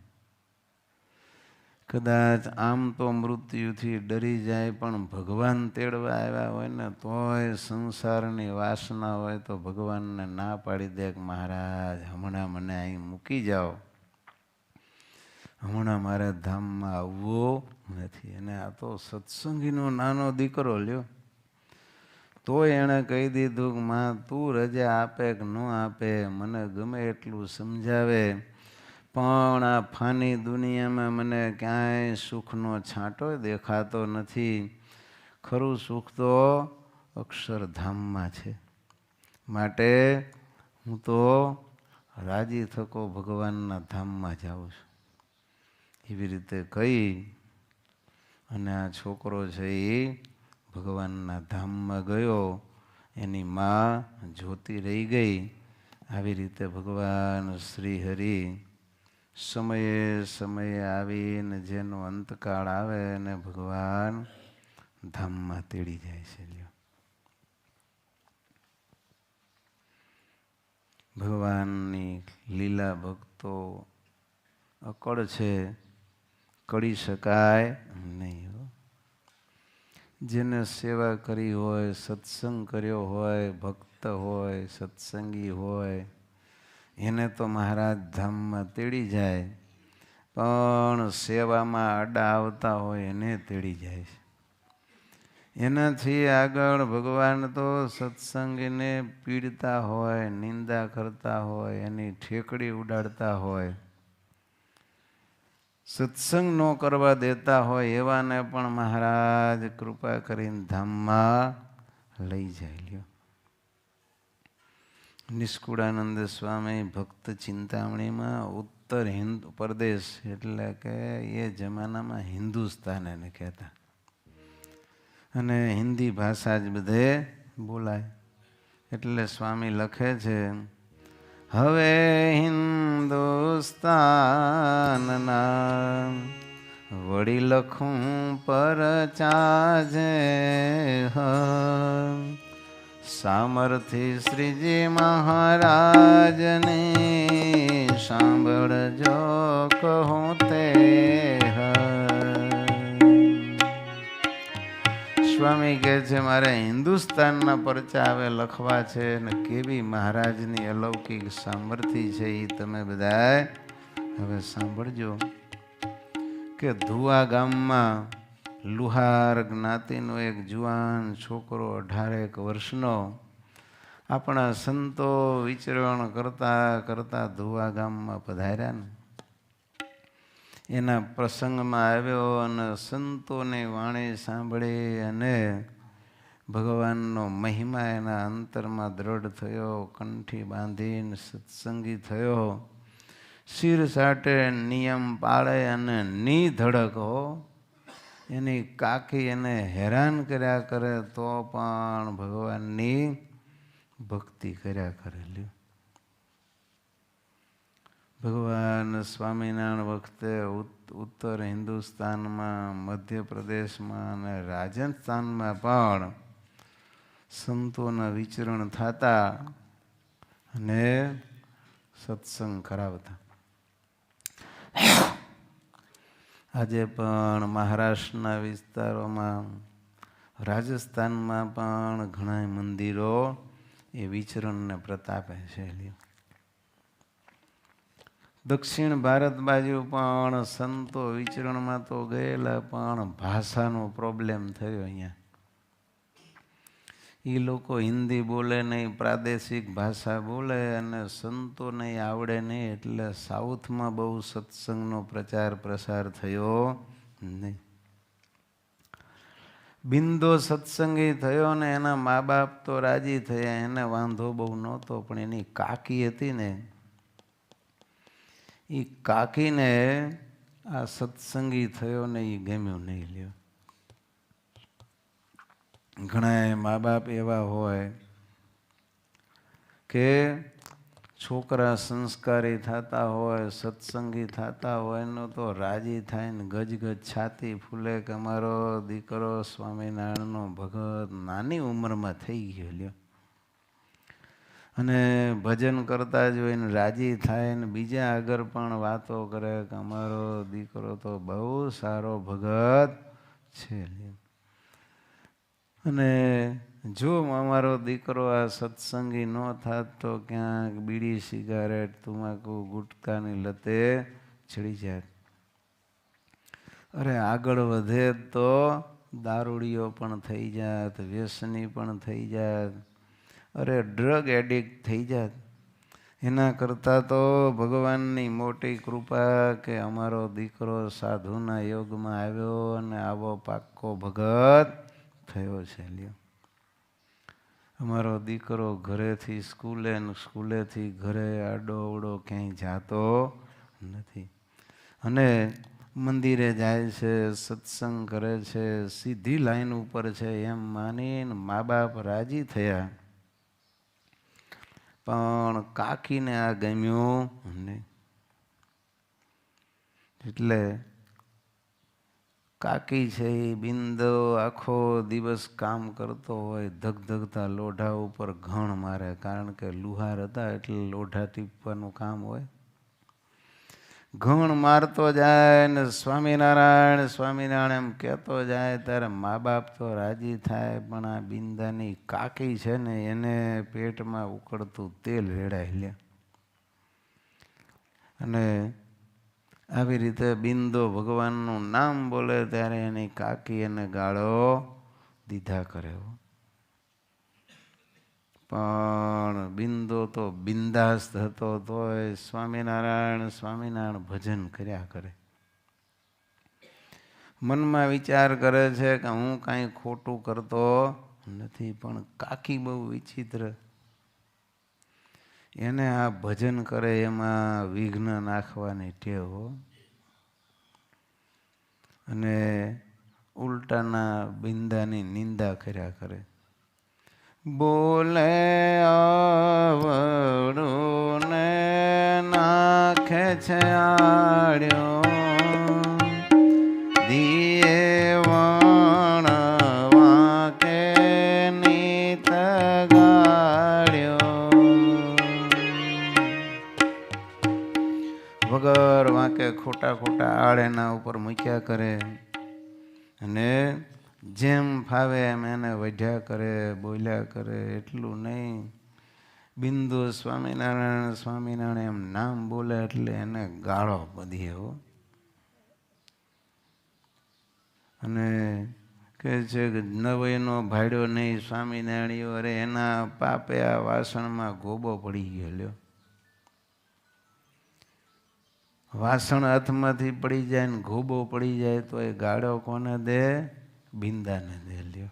કદાચ આમ તો મૃત્યુથી ડરી જાય પણ ભગવાન તેડવા આવ્યા હોય ને તોય સંસારની વાસના હોય તો ભગવાનને ના પાડી દે કે મહારાજ હમણાં મને અહીં મૂકી જાઓ, હમણાં મારે ધામમાં આવવું નથી. અને આ તો સત્સંગીનો નાનો દીકરો લ્યો, તોય એણે કહી દીધું કે માં તું રજા આપે કે ન આપે મને ગમે એટલું સમજાવે, પણ આ ફાની દુનિયામાં મને ક્યાંય સુખનો છાંટો દેખાતો નથી. ખરું સુખ તો અક્ષરધામમાં છે, માટે હું તો રાજી થકો ભગવાનના ધામમાં જાઉં છું. એવી રીતે કહી અને આ છોકરો છે એ ભગવાનના ધામમાં ગયો. એની માં જોતી રહી ગઈ. આવી રીતે ભગવાન શ્રી હરિ સમયે સમયે આવીને જેનો અંતકાળ આવે એને ભગવાન ધામમાં તેડી જાય છે. ભગવાનની લીલા ભક્તો અકળ છે, કળી શકાય નહીં. જેને સેવા કરી હોય, સત્સંગ કર્યો હોય, ભક્ત હોય, સત્સંગી હોય, એને તો મહારાજ ધામમાં તેડી જાય, પણ સેવામાં આડા આવતા હોય એને તેડી જાય છે. એનાથી આગળ ભગવાન તો સત્સંગીને પીડતા હોય, નિંદા કરતા હોય, એની ઠેકડી ઉડાડતા હોય, સત્સંગ ન કરવા દેતા હોય એવાને પણ મહારાજ કૃપા કરીને ધામમાં લઈ જાય લ્યો. નિષ્કુળાનંદ સ્વામી ભક્ત ચિંતામણીમાં ઉત્તર હિન્દ પ્રદેશ એટલે કે એ જમાનામાં હિન્દુસ્તાન એને કહેતા, અને હિન્દી ભાષા જ બધે બોલાય. એટલે સ્વામી લખે છે, હવે હિન્દુસ્તાનના વળી લખું પર ચાજે સામર્થિ શ્રીજી મહારાજની સાંભળજો કહું તે. સ્વામી કહે છે મારે હિન્દુસ્તાનના પરચા હવે લખવા છે, ને કેવી મહારાજની અલૌકિક સામર્થ્ય છે એ તમે બધા હવે સાંભળજો. કે ધુવા ગામમાં લુહાર જ્ઞાતિનો એક જુવાન છોકરો 18 વર્ષનો આપણા સંતો વિચરણ કરતા કરતા ધુવા ગામમાં પધાર્યા ને એના પ્રસંગમાં આવ્યો અને સંતોની વાણી સાંભળી અને ભગવાનનો મહિમા એના અંતરમાં દ્રઢ થયો. કંઠી બાંધીને સત્સંગી થયો, શિર સાટે નિયમ પાળે અને નિધડક હો. એની કાકી એને હેરાન કર્યા કરે તો પણ ભગવાનની ભક્તિ કર્યા કરે લ્યો. ભગવાન સ્વામિનારાયણ વખતે ઉત્તર હિન્દુસ્તાનમાં, મધ્યપ્રદેશમાં અને રાજસ્થાનમાં પણ સંતોના વિચરણ થતા અને સત્સંગ કરાવતા. આજે પણ મહારાષ્ટ્રના વિસ્તારોમાં, રાજસ્થાનમાં પણ ઘણા મંદિરો એ વિચરણને પ્રતાપે છે. દક્ષિણ ભારત બાજુ પણ સંતો વિચરણમાં તો ગયેલા, પણ ભાષાનો પ્રોબ્લેમ થયો અહીંયા. એ લોકો હિન્દી બોલે નહીં, પ્રાદેશિક ભાષા બોલે અને સંતો નહીં આવડે નહીં, એટલે સાઉથમાં બહુ સત્સંગનો પ્રચાર પ્રસાર થયો નહીં. બિંદો સત્સંગી થયો ને એના મા બાપ તો રાજી થયા, એને વાંધો બહુ નહોતો, પણ એની કાકી હતી ને, એ કાકીને આ સત્સંગી થયો ને એ ગમ્યું નહીં. લ્યો, ઘણા મા બાપ એવા હોય કે છોકરા સંસ્કારી થતા હોય, સત્સંગી થતા હોય ને તો રાજી થાય ને ગજગજ છાતી ફૂલે કે અમારો દીકરો સ્વામિનારાયણનો ભગત નાની ઉંમરમાં થઈ ગયો. લ્યો, અને ભજન કરતા જોઈને રાજી થાય ને બીજા આગળ પણ વાતો કરે કે અમારો દીકરો તો બહુ સારો ભગત છે. અને જો અમારો દીકરો આ સત્સંગી ન થાત તો ક્યાંક બીડી સિગારેટ તમાકુ ગુટકાની લતે ચડી જાય. અરે આગળ વધે તો દારૂડીઓ પણ થઈ જાત, વ્યસની પણ થઈ જાત, અરે ડ્રગ એડિક્ટ થઈ જાત. એના કરતાં તો ભગવાનની મોટી કૃપા કે અમારો દીકરો સાધુના યોગમાં આવ્યો અને આવો પાક્કો ભગત થયો છે. લ્યો, અમારો દીકરો ઘરેથી સ્કૂલે ને સ્કૂલેથી ઘરે આડો અવડો ક્યાંય જાતો નથી અને મંદિરે જાય છે, સત્સંગ કરે છે, સીધી લાઈન ઉપર છે એમ માનીને મા બાપ રાજી થયા. પણ કાકીને આ ગમ્યું નહીં. એટલે કાકી છે એ બિંદો આખો દિવસ કામ કરતો હોય, ધગધગતા લોઢા ઉપર ઘણ મારે, કારણ કે લુહાર હતા એટલે લોઢા ટીપવાનું કામ હોય. ઘણ મારતો જાય ને સ્વામિનારાયણ સ્વામિનારાયણ એમ કહેતો જાય, ત્યારે મા બાપ તો રાજી થાય, પણ આ બિંદાની કાકી છે ને એને પેટમાં ઉકળતું તેલ રેડાય. લે, અને આવી રીતે બિંદો ભગવાનનું નામ બોલે ત્યારે એની કાકી એને ગાળો દીધા કરે. પણ બિંદો તો બિંદાસ્ત હતો, તોય સ્વામિનારાયણ સ્વામિનારાયણ ભજન કર્યા કરે. મનમાં વિચાર કરે છે કે હું કાંઈ ખોટું કરતો નથી, પણ કાકી બહુ વિચિત્ર. એને આ ભજન કરે એમાં વિઘ્ન નાખવાની ટેવ, અને ઉલટાના બિંદાની નિંદા કર્યા કરે. બોલે આવડું ને નાખે છે આડ્યો, દિયે વણવા કે નીત ગાડ્યો. વગર વાંકે ખોટા ખોટા આડ એના ઉપર મૂક્યા કરે અને જેમ ફાવે એમ એને વઢ્યા કરે, બોલ્યા કરે. એટલું નહીં, બિંદુ સ્વામિનારાયણ સ્વામિનારાયણ એમ નામ બોલે એટલે એને ગાળો બધી એવો. અને કહે છે કે નવયનો ભાડ્યો નહીં સ્વામિનારાયણ, અરે એના પાપે આ વાસણમાં ગોબો પડી ગયો. લ્યો, વાસણ હાથમાંથી પડી જાય ને ગોબો પડી જાય તો એ ગાળો કોને દે? બિંદાને દે. લ્યો,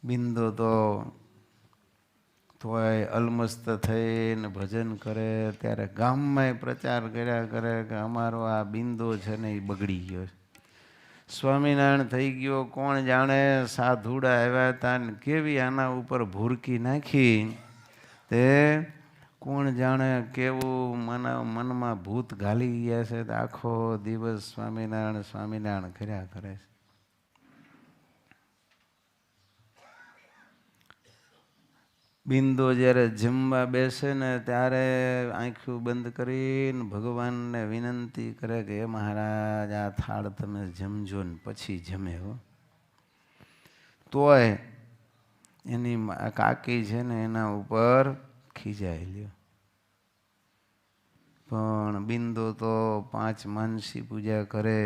બિંદો તો તોય અલમસ્ત થઈને ભજન કરે ત્યારે ગામમાં પ્રચાર કર્યા કરે કે અમારો આ બિંદો છે ને એ બગડી ગયો, સ્વામિનારાયણ થઈ ગયો. કોણ જાણે સાધુડા આવ્યા હતા ને કેવી આના ઉપર ભૂરકી નાખી, તે કોણ જાણે કેવું મનમાં ભૂત ઘાલી ગયા છે. આખો દિવસ સ્વામિનારાયણ સ્વામિનારાયણ કર્યા કરે છે. બિંદો જ્યારે જમવા બેસે ને ત્યારે આંખું બંધ કરીને ભગવાનને વિનંતી કરે કે હે મહારાજ, આ થાળ તમે જમજો ને પછી જમે. હો, તોય એની કાકી છે ને એના ઉપર ખીજાય. લ્યો, પણ બિંદુ તો 5 માનસી પૂજા કરે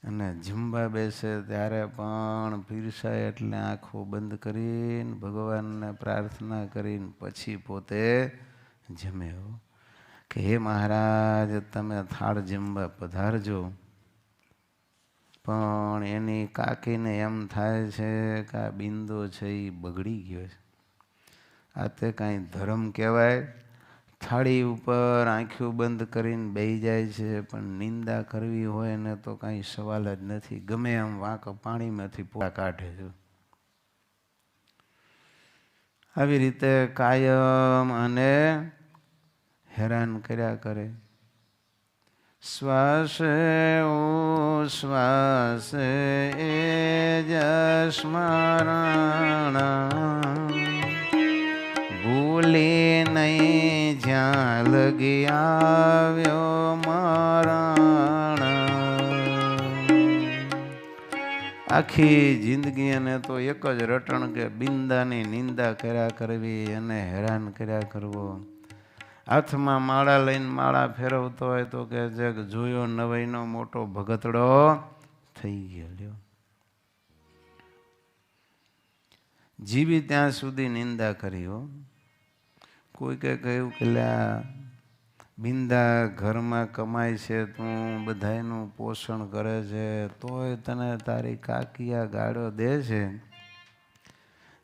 અને જમવા બેસે ત્યારે પણ પીરસાય એટલે આંખો બંધ કરીને ભગવાનને પ્રાર્થના કરીને પછી પોતે જમે કે હે મહારાજ તમે થાળ જમવા પધારજો. પણ એની કાકીને એમ થાય છે કે આ બિંદુ છે એ બગડી ગયો છે. આ તે કાંઈ ધર્મ કહેવાય? થાળી ઉપર આંખો બંધ કરીને બેસી જાય છે, પણ નિંદા કરવી હોય ને તો કાંઈ સવાલ જ નથી. ગમે એમ વાંક પાણીમાંથી પોતા કાઢે છે. આવી રીતે કાયમ અને હેરાન કર્યા કરે. શ્વાસે ઉશ્વાસે એ જ સ્મરણ ભૂલી નહીં જ્યાં લગી આવ્યો મરણ. આખી જિંદગી એને તો એક જ રટણ કે બિંદાની નિંદા કર્યા કરવી અને હેરાન કર્યા કરવો. હાથમાં માળા લઈને માળા ફેરવતો હોય તો કે છે કે જોયો નવાઈનો મોટો ભગતડો થઈ ગયો લ્યો. જીવી ત્યાં સુધી નિંદા કરી હો. કોઈકે કહ્યું કે લ્યા બિંદા ઘરમાં કમાય છે, તું બધાયનું પોષણ કરે છે, તોય તને તારી કાકી આ ગાળો દે છે.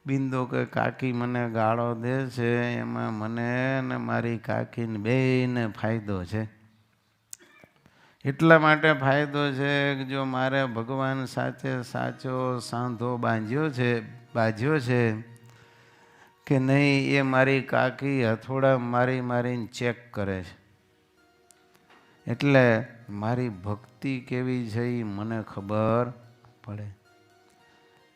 બિંદુ કે કાકી મને ગાળો દે છે એમાં મને ને મારી કાકીને બેયને ફાયદો છે. એટલા માટે ફાયદો છે કે જો મારે ભગવાન સાથે સાચો સાંધો બાંધ્યો છે કે નહીં એ મારી કાકી હથોડા મારીને ચેક કરે છે. એટલે મારી ભક્તિ કેવી છે એ મને ખબર પડે.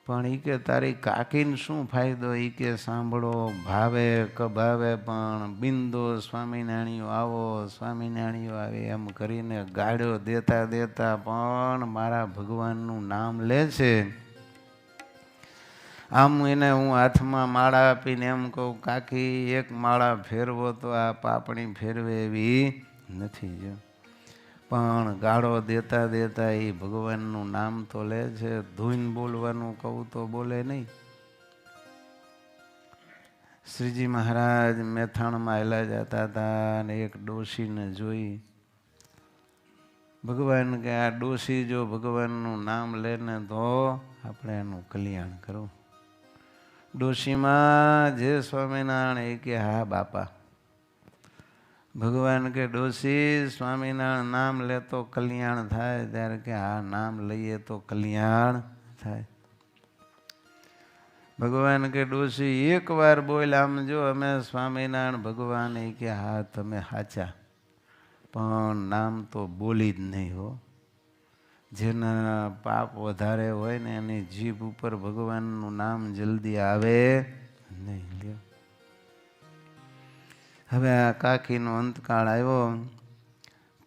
પણ એ કે તારી કાકીને શું ફાયદો? એ કે સાંભળો, ભાવે કભાવે પણ બિંદુ સ્વામિનારાયણીઓ આવો સ્વામિનારાયણીઓ આવે એમ કરીને ગાળ્યો દેતા પણ મારા ભગવાનનું નામ લે છે. આમ એને હું હાથમાં માળા આપીને એમ કહું કાકી એક માળા ફેરવો તો આ પાપણી ફેરવે એવી નથી. જો પણ ગાળો દેતા એ ભગવાનનું નામ તો લે છે. ધૂન બોલવાનું કહું તો બોલે નહીં. શ્રીજી મહારાજ મેથાણમાં આવેલા જતા હતા અને એક ડોશીને જોઈ. ભગવાન કે આ ડોશી જો ભગવાનનું નામ લે ને તો આપણે એનું કલ્યાણ કરવું. ડોશીમાં જે સ્વામિનારાયણ એ કે હા બાપા. ભગવાન કે ડોશી સ્વામિનારાયણ નામ લે તો કલ્યાણ થાય? ત્યારે કે હા નામ લઈએ તો કલ્યાણ થાય. ભગવાન કે ડોશી એક વાર બોલ આમ જો અમે સ્વામિનારાયણ. ભગવાન એ કે હા તમે સાચા, પણ નામ તો બોલી જ નહીં હો. જેના પાપ વધારે હોય ને એની જીભ ઉપર ભગવાનનું નામ જલ્દી આવે નહીં. લ્યો હવે આ કાકીનો અંતકાળ આવ્યો.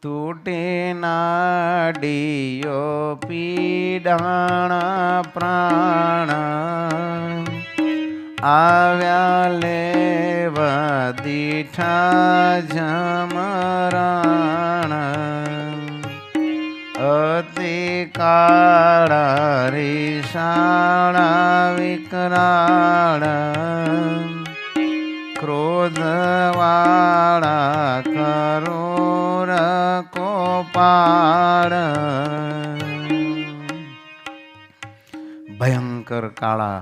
તૂટી નાડીયો પીડાણા પ્રાણ આવ્યા લેવા દીઠા જમરાણ અતિ કાળા રીસાળા વિકરાળ ક્રોધવાળા કરોર કોપાળ ભયંકર કાળા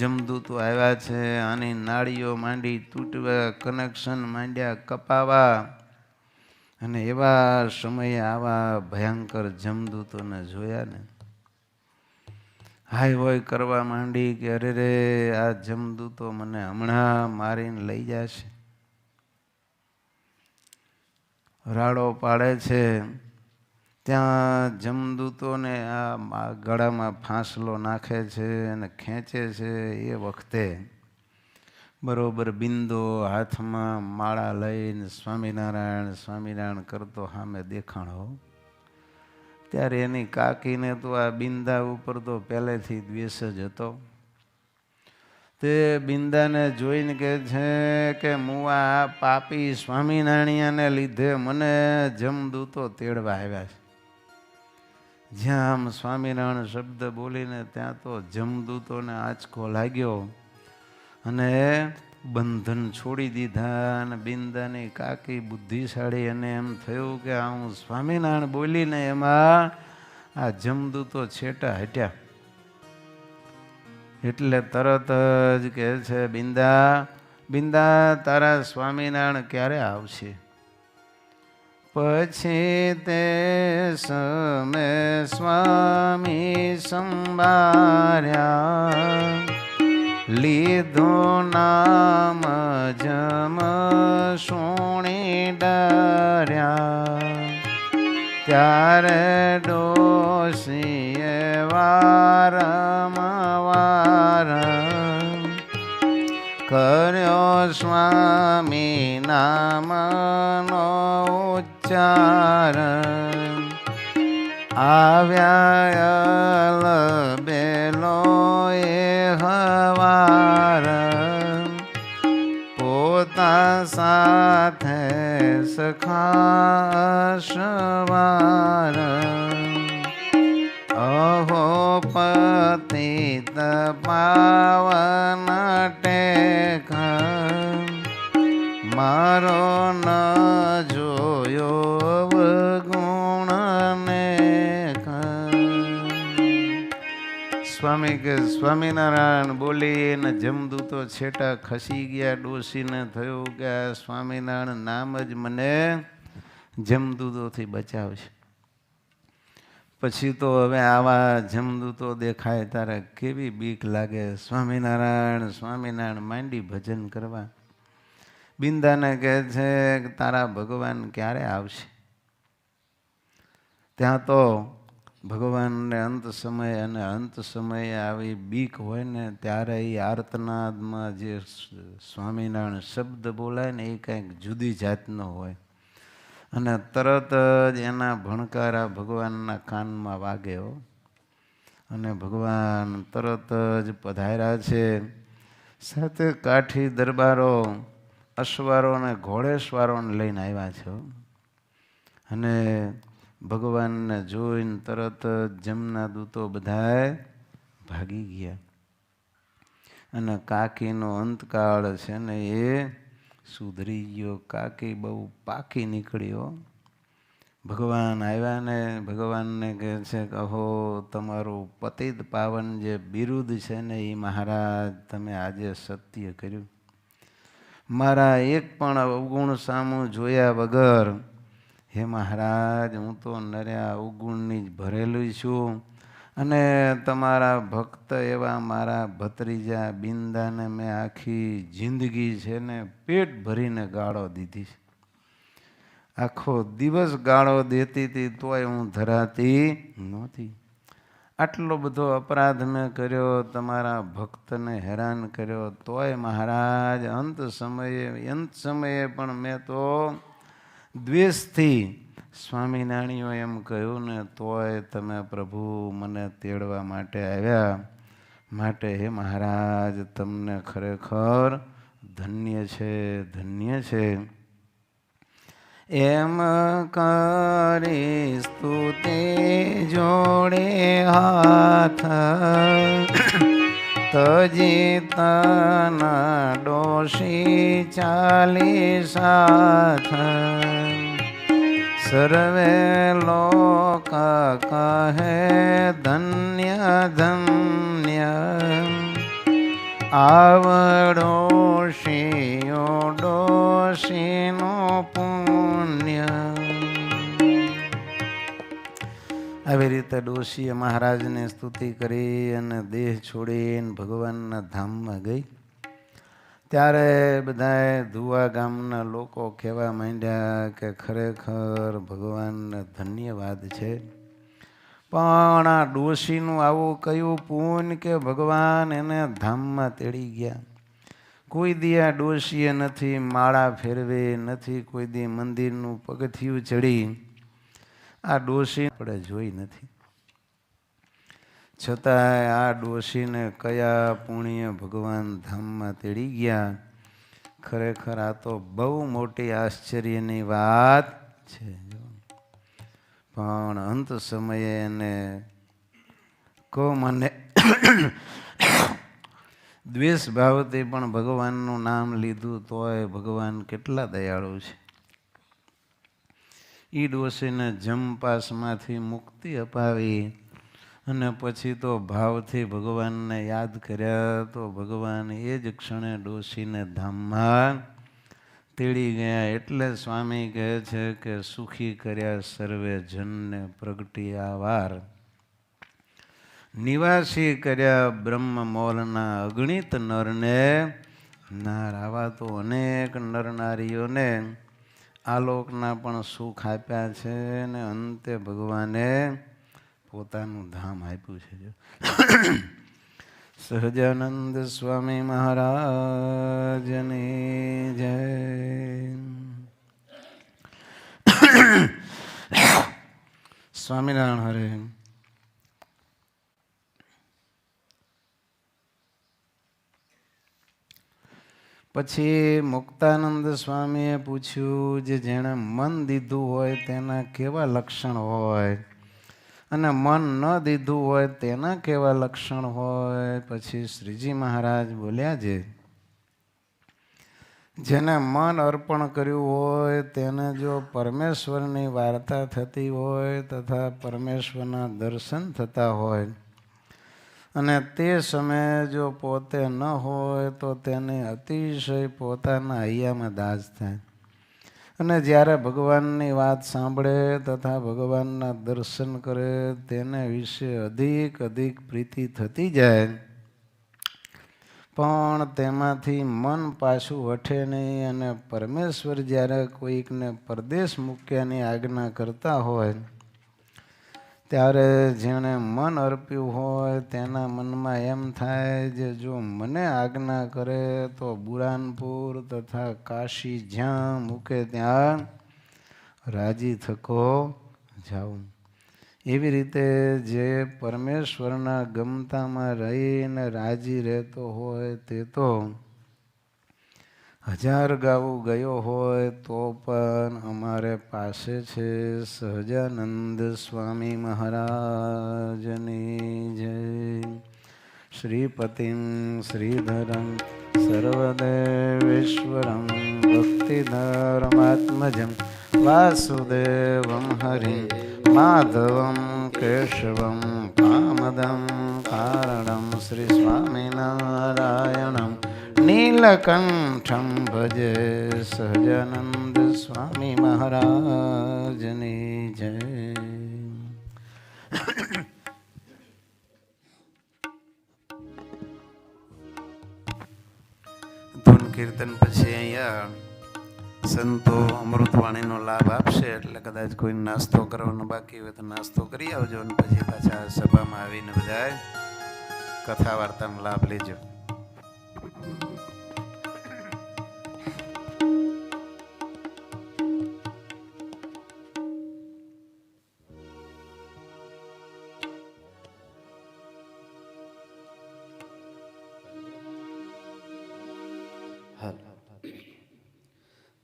જમદૂતો આવ્યા છે. આની નાળીઓ માંડી તૂટવા, કનેક્શન માંડ્યા કપાવા. અને એવા સમયે આવા ભયંકર જમદૂતોને જોયા ને હાય હોય કરવા માંડી કે અરે રે આ જમદૂતો મને હમણાં મારીને લઈ જશે. રાડો પાડે છે. ત્યાં જમદૂતોને આ ગળામાં ફાંસલો નાખે છે અને ખેંચે છે. એ વખતે બરોબર બિંદુ હાથમાં માળા લઈને સ્વામિનારાયણ કરતો સામે દેખાણો. ત્યારે એની કાકીને તો આ બિંદા ઉપર તો પહેલેથી દ્વેષ જ હતો. તે બિંદાને જોઈને કહે છે કે હું આ પાપી સ્વામિનારાયણને લીધે મને જમદૂતો તેડવા આવ્યા છે. જ્યાં આમ સ્વામિનારાયણ શબ્દ બોલીને ત્યાં તો જમદૂતોને આંચકો લાગ્યો અને બંધન છોડી દીધા. અને બિંદાની કાકી બુદ્ધિશાળી અને એમ થયું કે હું સ્વામિનારાયણ બોલીને એમાં આ જમદૂતો છેટા હટ્યા. એટલે તરત જ કહે છે બિંદા, બિંદા તારા સ્વામિનારાયણ ક્યારે આવશે? પછી તે સમે સ્વામી સંભાર્યા, લીધો નામ જમ સુણી ડર્યા. ત્યારે ડોશીએ વારંવાર કર્યો સ્વામી નામનો ઉચ્ચાર. આવ્યા બેલો એ હવાર, પોતા સાથે સખા સવાર. અહો પતિત પાવન ટેક, મારો ન જોયો અવગુણ ને. સ્વામી કે સ્વામિનારાયણ બોલીને જમદૂતો છેટા ખસી ગયા. ડોશીને થયું કે આ સ્વામિનારાયણ નામ જ મને જમદૂતોથી બચાવશે. પછી તો હવે આવા જમદૂતો દેખાય ત્યારે કેવી બીક લાગે. સ્વામિનારાયણ સ્વામિનારાયણ માંડી ભજન કરવા. બિંદાને કહે છે કે તારા ભગવાન ક્યારે આવશે? ત્યાં તો ભગવાનને અંત સમયે અને અંત સમયે આવી બીક હોય ને ત્યારે એ આર્તનાદમાં જે સ્વામિનારાયણ શબ્દ બોલાય ને એ કંઈક જુદી જાતનો હોય. અને તરત જ એના ભણકારા ભગવાનના કાનમાં વાગ્યો અને ભગવાન તરત જ પધાર્યા છે. સાથે કાઠી દરબારો, અશ્વારો અને ઘોડેસવારોને લઈને આવ્યા છે. અને ભગવાનને જોઈને તરત જમના દૂતો બધાએ ભાગી ગયા. અને કાકીનો અંતકાળ છે ને એ સુધરી ગયો. કાકી બહુ પાકી નીકળ્યો. ભગવાન આવ્યા ને ભગવાનને કહે છે કે અહો તમારું પતિત પાવન જે બિરુદ છે ને એ મહારાજ તમે આજે સત્ય કર્યું. મારા એક પણ અવગુણ સામું જોયા વગર હે મહારાજ હું તો નર્યા અવગુણની જ ભરેલું છું. અને તમારા ભક્ત એવા મારા ભત્રીજા બિંદાને મેં આખી જિંદગી છે ને પેટ ભરીને ગાળો દીધી છે. આખો દિવસ ગાળો દેતી હતી તોય હું ધરાતી નહોતી. આટલો બધો અપરાધ મેં કર્યો, તમારા ભક્તને હેરાન કર્યો, તોય મહારાજ અંત સમયે પણ મેં તો દ્વેષથી સ્વામિનારાયણો એમ કહ્યું ને તોય તમે પ્રભુ મને તેડવા માટે આવ્યા. માટે હે મહારાજ તમને ખરેખર ધન્ય છે, ધન્ય છે. એમ કરી સ્તુતિ જોડે હાથ, તજી તના ડોશી ચાલી સાથ. સર્વે લોક કહે ધન્ય ધન્ય, આવડોશીઓ ડોશીનું પુણ્ય. આવી રીતે ડોશીએ મહારાજની સ્તુતિ કરી અને દેહ છોડીને ભગવાનના ધામમાં ગઈ. ત્યારે બધાએ ધુવા ગામના લોકો કહેવા માંડ્યા કે ખરેખર ભગવાનને ધન્યવાદ છે. પણ આ ડોશીનું આવું કયું પુણ્ય કે ભગવાન એને ધામમાં તેડી ગયા. કોઈ દી આ ડોશીએ નથી માળા ફેરવી, નથી કોઈ દી મંદિરનું પગથિયું ચડી. આ ડોશી આપણે જોઈ નથી. છતાંય આ ડોશીને કયા પુણ્ય ભગવાન ધામમાં તેડી ગયા. ખરેખર આ તો બહુ મોટી આશ્ચર્યની વાત છે. પણ અંત સમયે એને કહો મને દ્વેષ ભાવથી પણ ભગવાનનું નામ લીધું તોય ભગવાન કેટલા દયાળુ છે. એ ડોશીને જમપાસમાંથી મુક્તિ અપાવી અને પછી તો ભાવથી ભગવાનને યાદ કર્યા તો ભગવાન એ જ ક્ષણે ડોશીને ધામમાં તેડી ગયા. એટલે સ્વામી કહે છે કે સુખી કર્યા સર્વે જનને પ્રગટી આ વાર, નિવાસી કર્યા બ્રહ્મ મોલના અગણિત નરને નાર. આવા તો અનેક નરનારીઓને આલોકના પણ સુખ આપ્યા છે ને અંતે ભગવાને પોતાનું ધામ આપ્યું છે. સહજાનંદ સ્વામી મહારાજની જય. સ્વામિનારાયણ હરે. પછી મુક્તાનંદ સ્વામીએ પૂછ્યું, જેણે મન દીધું હોય તેના કેવા લક્ષણ હોય અને મન ન દીધું હોય તેના કેવા લક્ષણ હોય? પછી શ્રીજી મહારાજ બોલ્યા, જેને મન અર્પણ કર્યું હોય તેને જો પરમેશ્વરની વાર્તા થતી હોય તથા પરમેશ્વરના દર્શન થતા હોય અને તે સમયે જો પોતે ન હોય તો તેને અતિશય પોતાના હૈયામાં દાજ થાય. અને જ્યારે ભગવાનની વાત સાંભળે તથા ભગવાનના દર્શન કરે તેને વિશે અધિક અધિક પ્રીતિ થતી જાય. પણ તેમાંથી મન પાછું હઠે નહીં અને પરમેશ્વર જ્યારે કોઈકને પરદેશ મૂક્યાની આજ્ઞા કરતા હોય ત્યારે જેણે મન અર્પ્યું હોય તેના મનમાં એમ થાય જો મને આજ્ઞા કરે તો બુરાનપુર તથા કાશી જ્યાં મૂકે ત્યાં રાજી થકો જાઉં. એવી રીતે જે પરમેશ્વરના ગમતામાં રહીને રાજી રહેતો હોય તે તો 1000 ગાવું ગયો હોય તો પણ અમારે પાસે છે. સહજાનંદ સ્વામી મહારાજની જય. શ્રીપતિમ શ્રીધરમ સર્વદેવેશ્વરમ ભક્તિધર્માત્મજમ વાસુદેવમ હરિ માધવમ કેશવમ કામદમ કારણમ શ્રી સ્વામિનારાયણમ નીલકંઠમ ભજે. સહજાનંદ સ્વામી મહારાજની જય. ધૂન કીર્તન પછી અહીંયા સંતો અમૃતવાણીનો લાભ આપશે એટલે કદાચ કોઈ નાસ્તો કરવાનો બાકી હોય તો નાસ્તો કરી આવજો અને પછી પાછા સભામાં આવીને બધા કથા વાર્તાનો લાભ લેજો.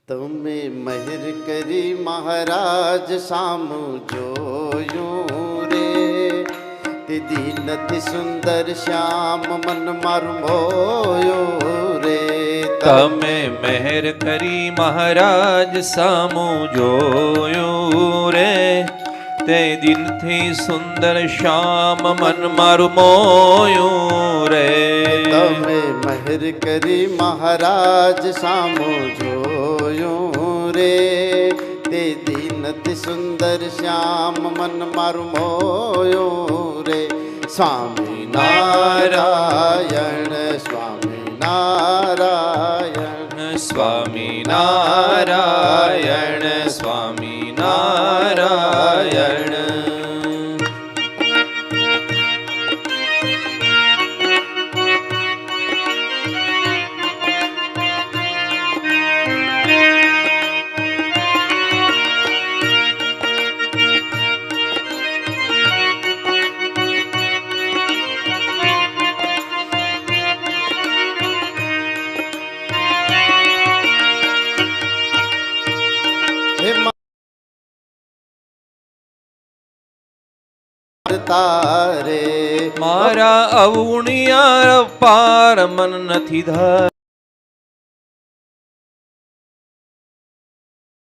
તમે મહેર કરી મહારાજ સામું જોયું રે, તે દીનથી સુંદર શ્યામ મન મારું મોયું રે. તમે મહેર કરી મહારાજ સામું જોયું રે, તે દિનથી સુંદર શ્યામ મન મારું મોયું રે. તમે મહેર કરી મહારાજ સામું જોયું રે, તે દીનથી સુંદર શ્યામ મન મારું મોયું રે. સ્વામી નારાયણ સ્વામી નારાયણ સ્વામી નારાયણ સ્વામી નારાયણ. તારે મારા અવગુણિયા પાર મન નથી ધર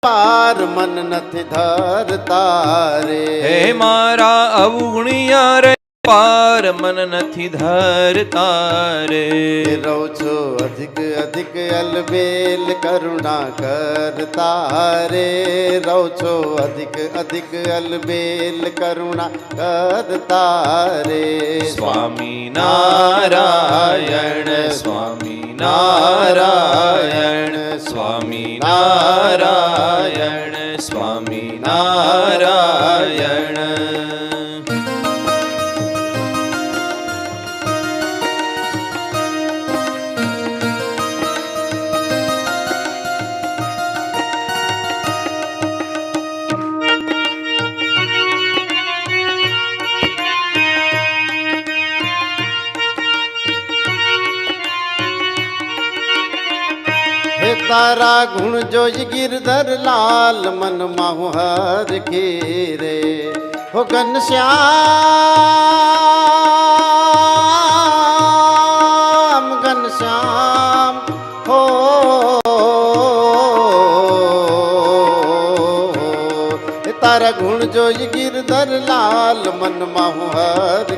પાર મન નથી ધરતા રે હે મારા અવગુણિયા રે પાર મન નથી ધરતા રે રહું છો અધિક અધિક અલબેલ કરુણા કરતા રે રહું છો અધિક અધિક અલબેલ કરુણા કરતા રે સ્વામી નારાયણ સ્વામી નારાયણ સ્વામી નારાયણ સ્વામી નારાયણ હે તારા ગુણ જોઈ ગિરધર લાલ મનમાં હું હર રે હો ઘનશ્યામ ઘનશ્યામ હો હે તારા ગુણ જોઈ ગિરધર લાલ મનમાં હું હર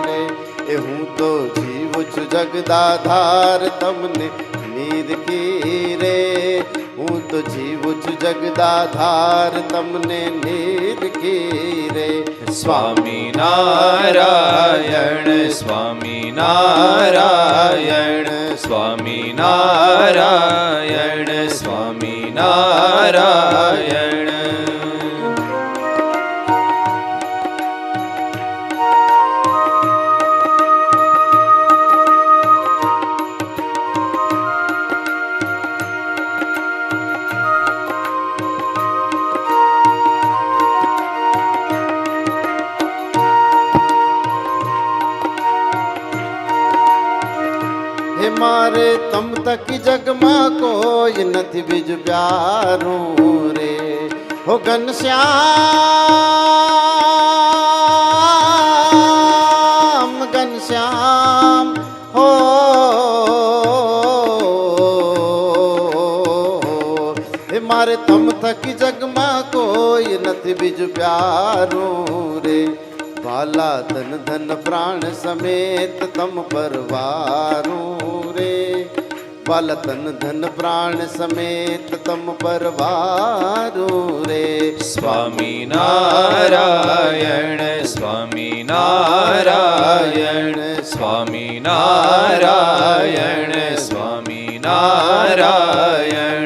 રે એ હું તો જીવું છું જગદાધાર તમને નીરખી રે હું તો જીવું છું જગદાધાર તમને નીરખી રે સ્વામી નારાયણ સ્વામી નારાયણ સ્વામી નારાયણ સ્વામી નારાયણ હે મારે તમ તકી જગમાં કોઈ નથી બીજું પ્યારું રે હો ઘનશ્યામ ઘનશ્યામ હો હે મારે તમ થકી જગમાં કોઈ નથી બીજું પ્યારું રે વાલા ધન ધન પ્રાણ સમેત તમ પરવારું રે વાલા ધન ધન પ્રાણ સમેત તમ પરવારું રે સ્વામી નારાયણ સ્વામી નારાયણ સ્વામી નારાયણ સ્વામી નારાયણ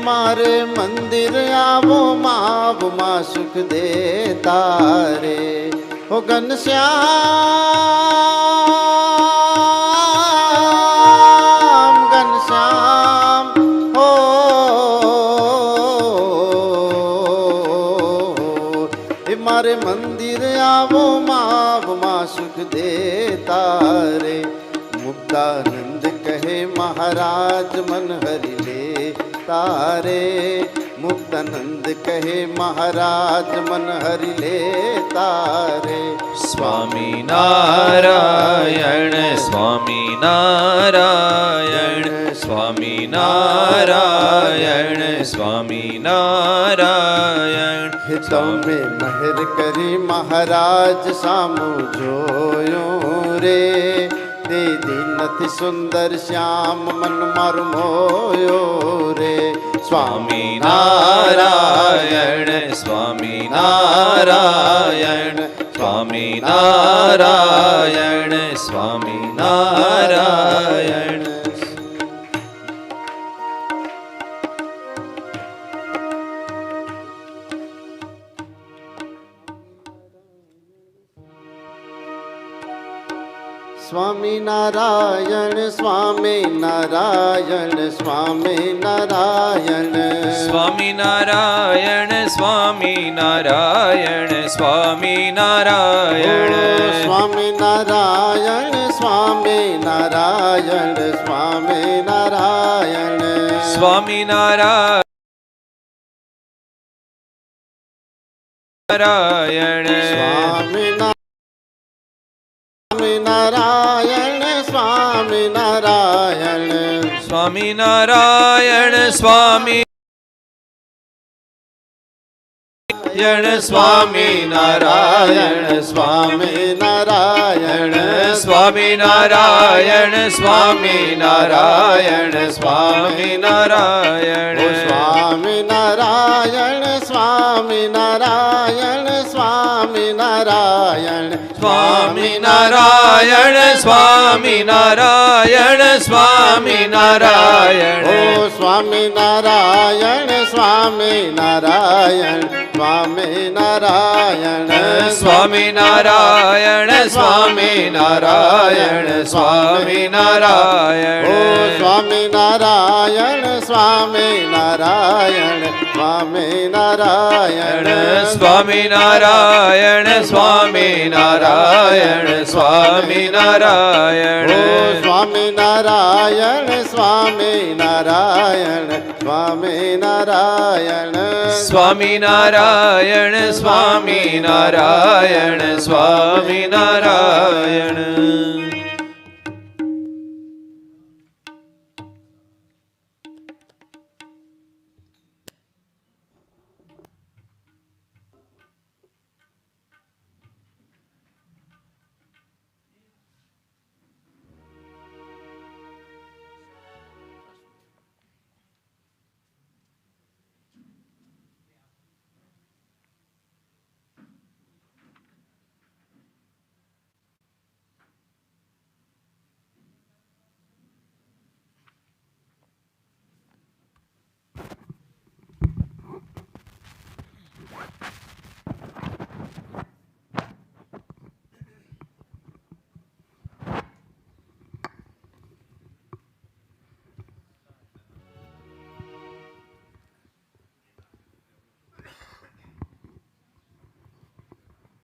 મારે મંદિર આવો માં સુખ દેતા રે હો ઘનશ્યામ ઘનશ્યામ હો એ મારે મંદિર આવો માં સુખ દેતા રે મુક્તાનંદ કહે મહારાજ મન હરી લે તારે મુક્તાનંદ કહે મહારાજ મન હરી લે તારે સ્વામી નારાયણ સ્વામી નારાયણ સ્વામી નારાયણ સ્વામી નારાયણ હે તમે મહેર કરી મહારાજ સામું જોયું રે તે દીનથી સુંદર શ્યામ મન મારું મોયો રે સ્વામી નારાયણ સ્વામી નારાયણ સ્વામી નારાયણ સ્વામી નારાયણ સ્વામી નારાયણ સ્વામી નારાયણ સ્વામી નારાયણ સ્વામી નારાયણ સ્વામી નારાયણ સ્વામી નારાયણ સ્વામી નારાયણ સ્વામી નારાયણ સ્વામી નારાયણ સ્વામી નારાયણ સ્વામી નારાયણ સ્વામી નારાયણ સ્વામી નારાયણ સ્વામી સ્વામી નારાયણ સ્વામી નારાયણ સ્વામી નારાયણ સ્વામી નારાયણ સ્વામી નારાયણ સ્વામી નારાયણ સ્વામી નારાયણ સ્વામી નારાયણ સ્વામી નારાયણ સ્વામી નારાયણ સ્વામી નારાયણ ઓ સ્વામી નારાયણ સ્વામી નારાયણ સ્વામી નારાયણ સ્વામી નારાયણ સ્વામી નારાયણ સ્વામી નારાયણ ઓ સ્વામી નારાયણ સ્વામી નારાયણ સ્વામી નારાયણ સ્વામી નારાયણ સ્વામી નારાયણ સ્વામી નારાયણ ઓ સ્વામી નારાયણ સ્વામી નારાયણ સ્વામી નારાયણ સ્વામી નારાયણ સ્વામી નારાયણ સ્વામી નારાયણ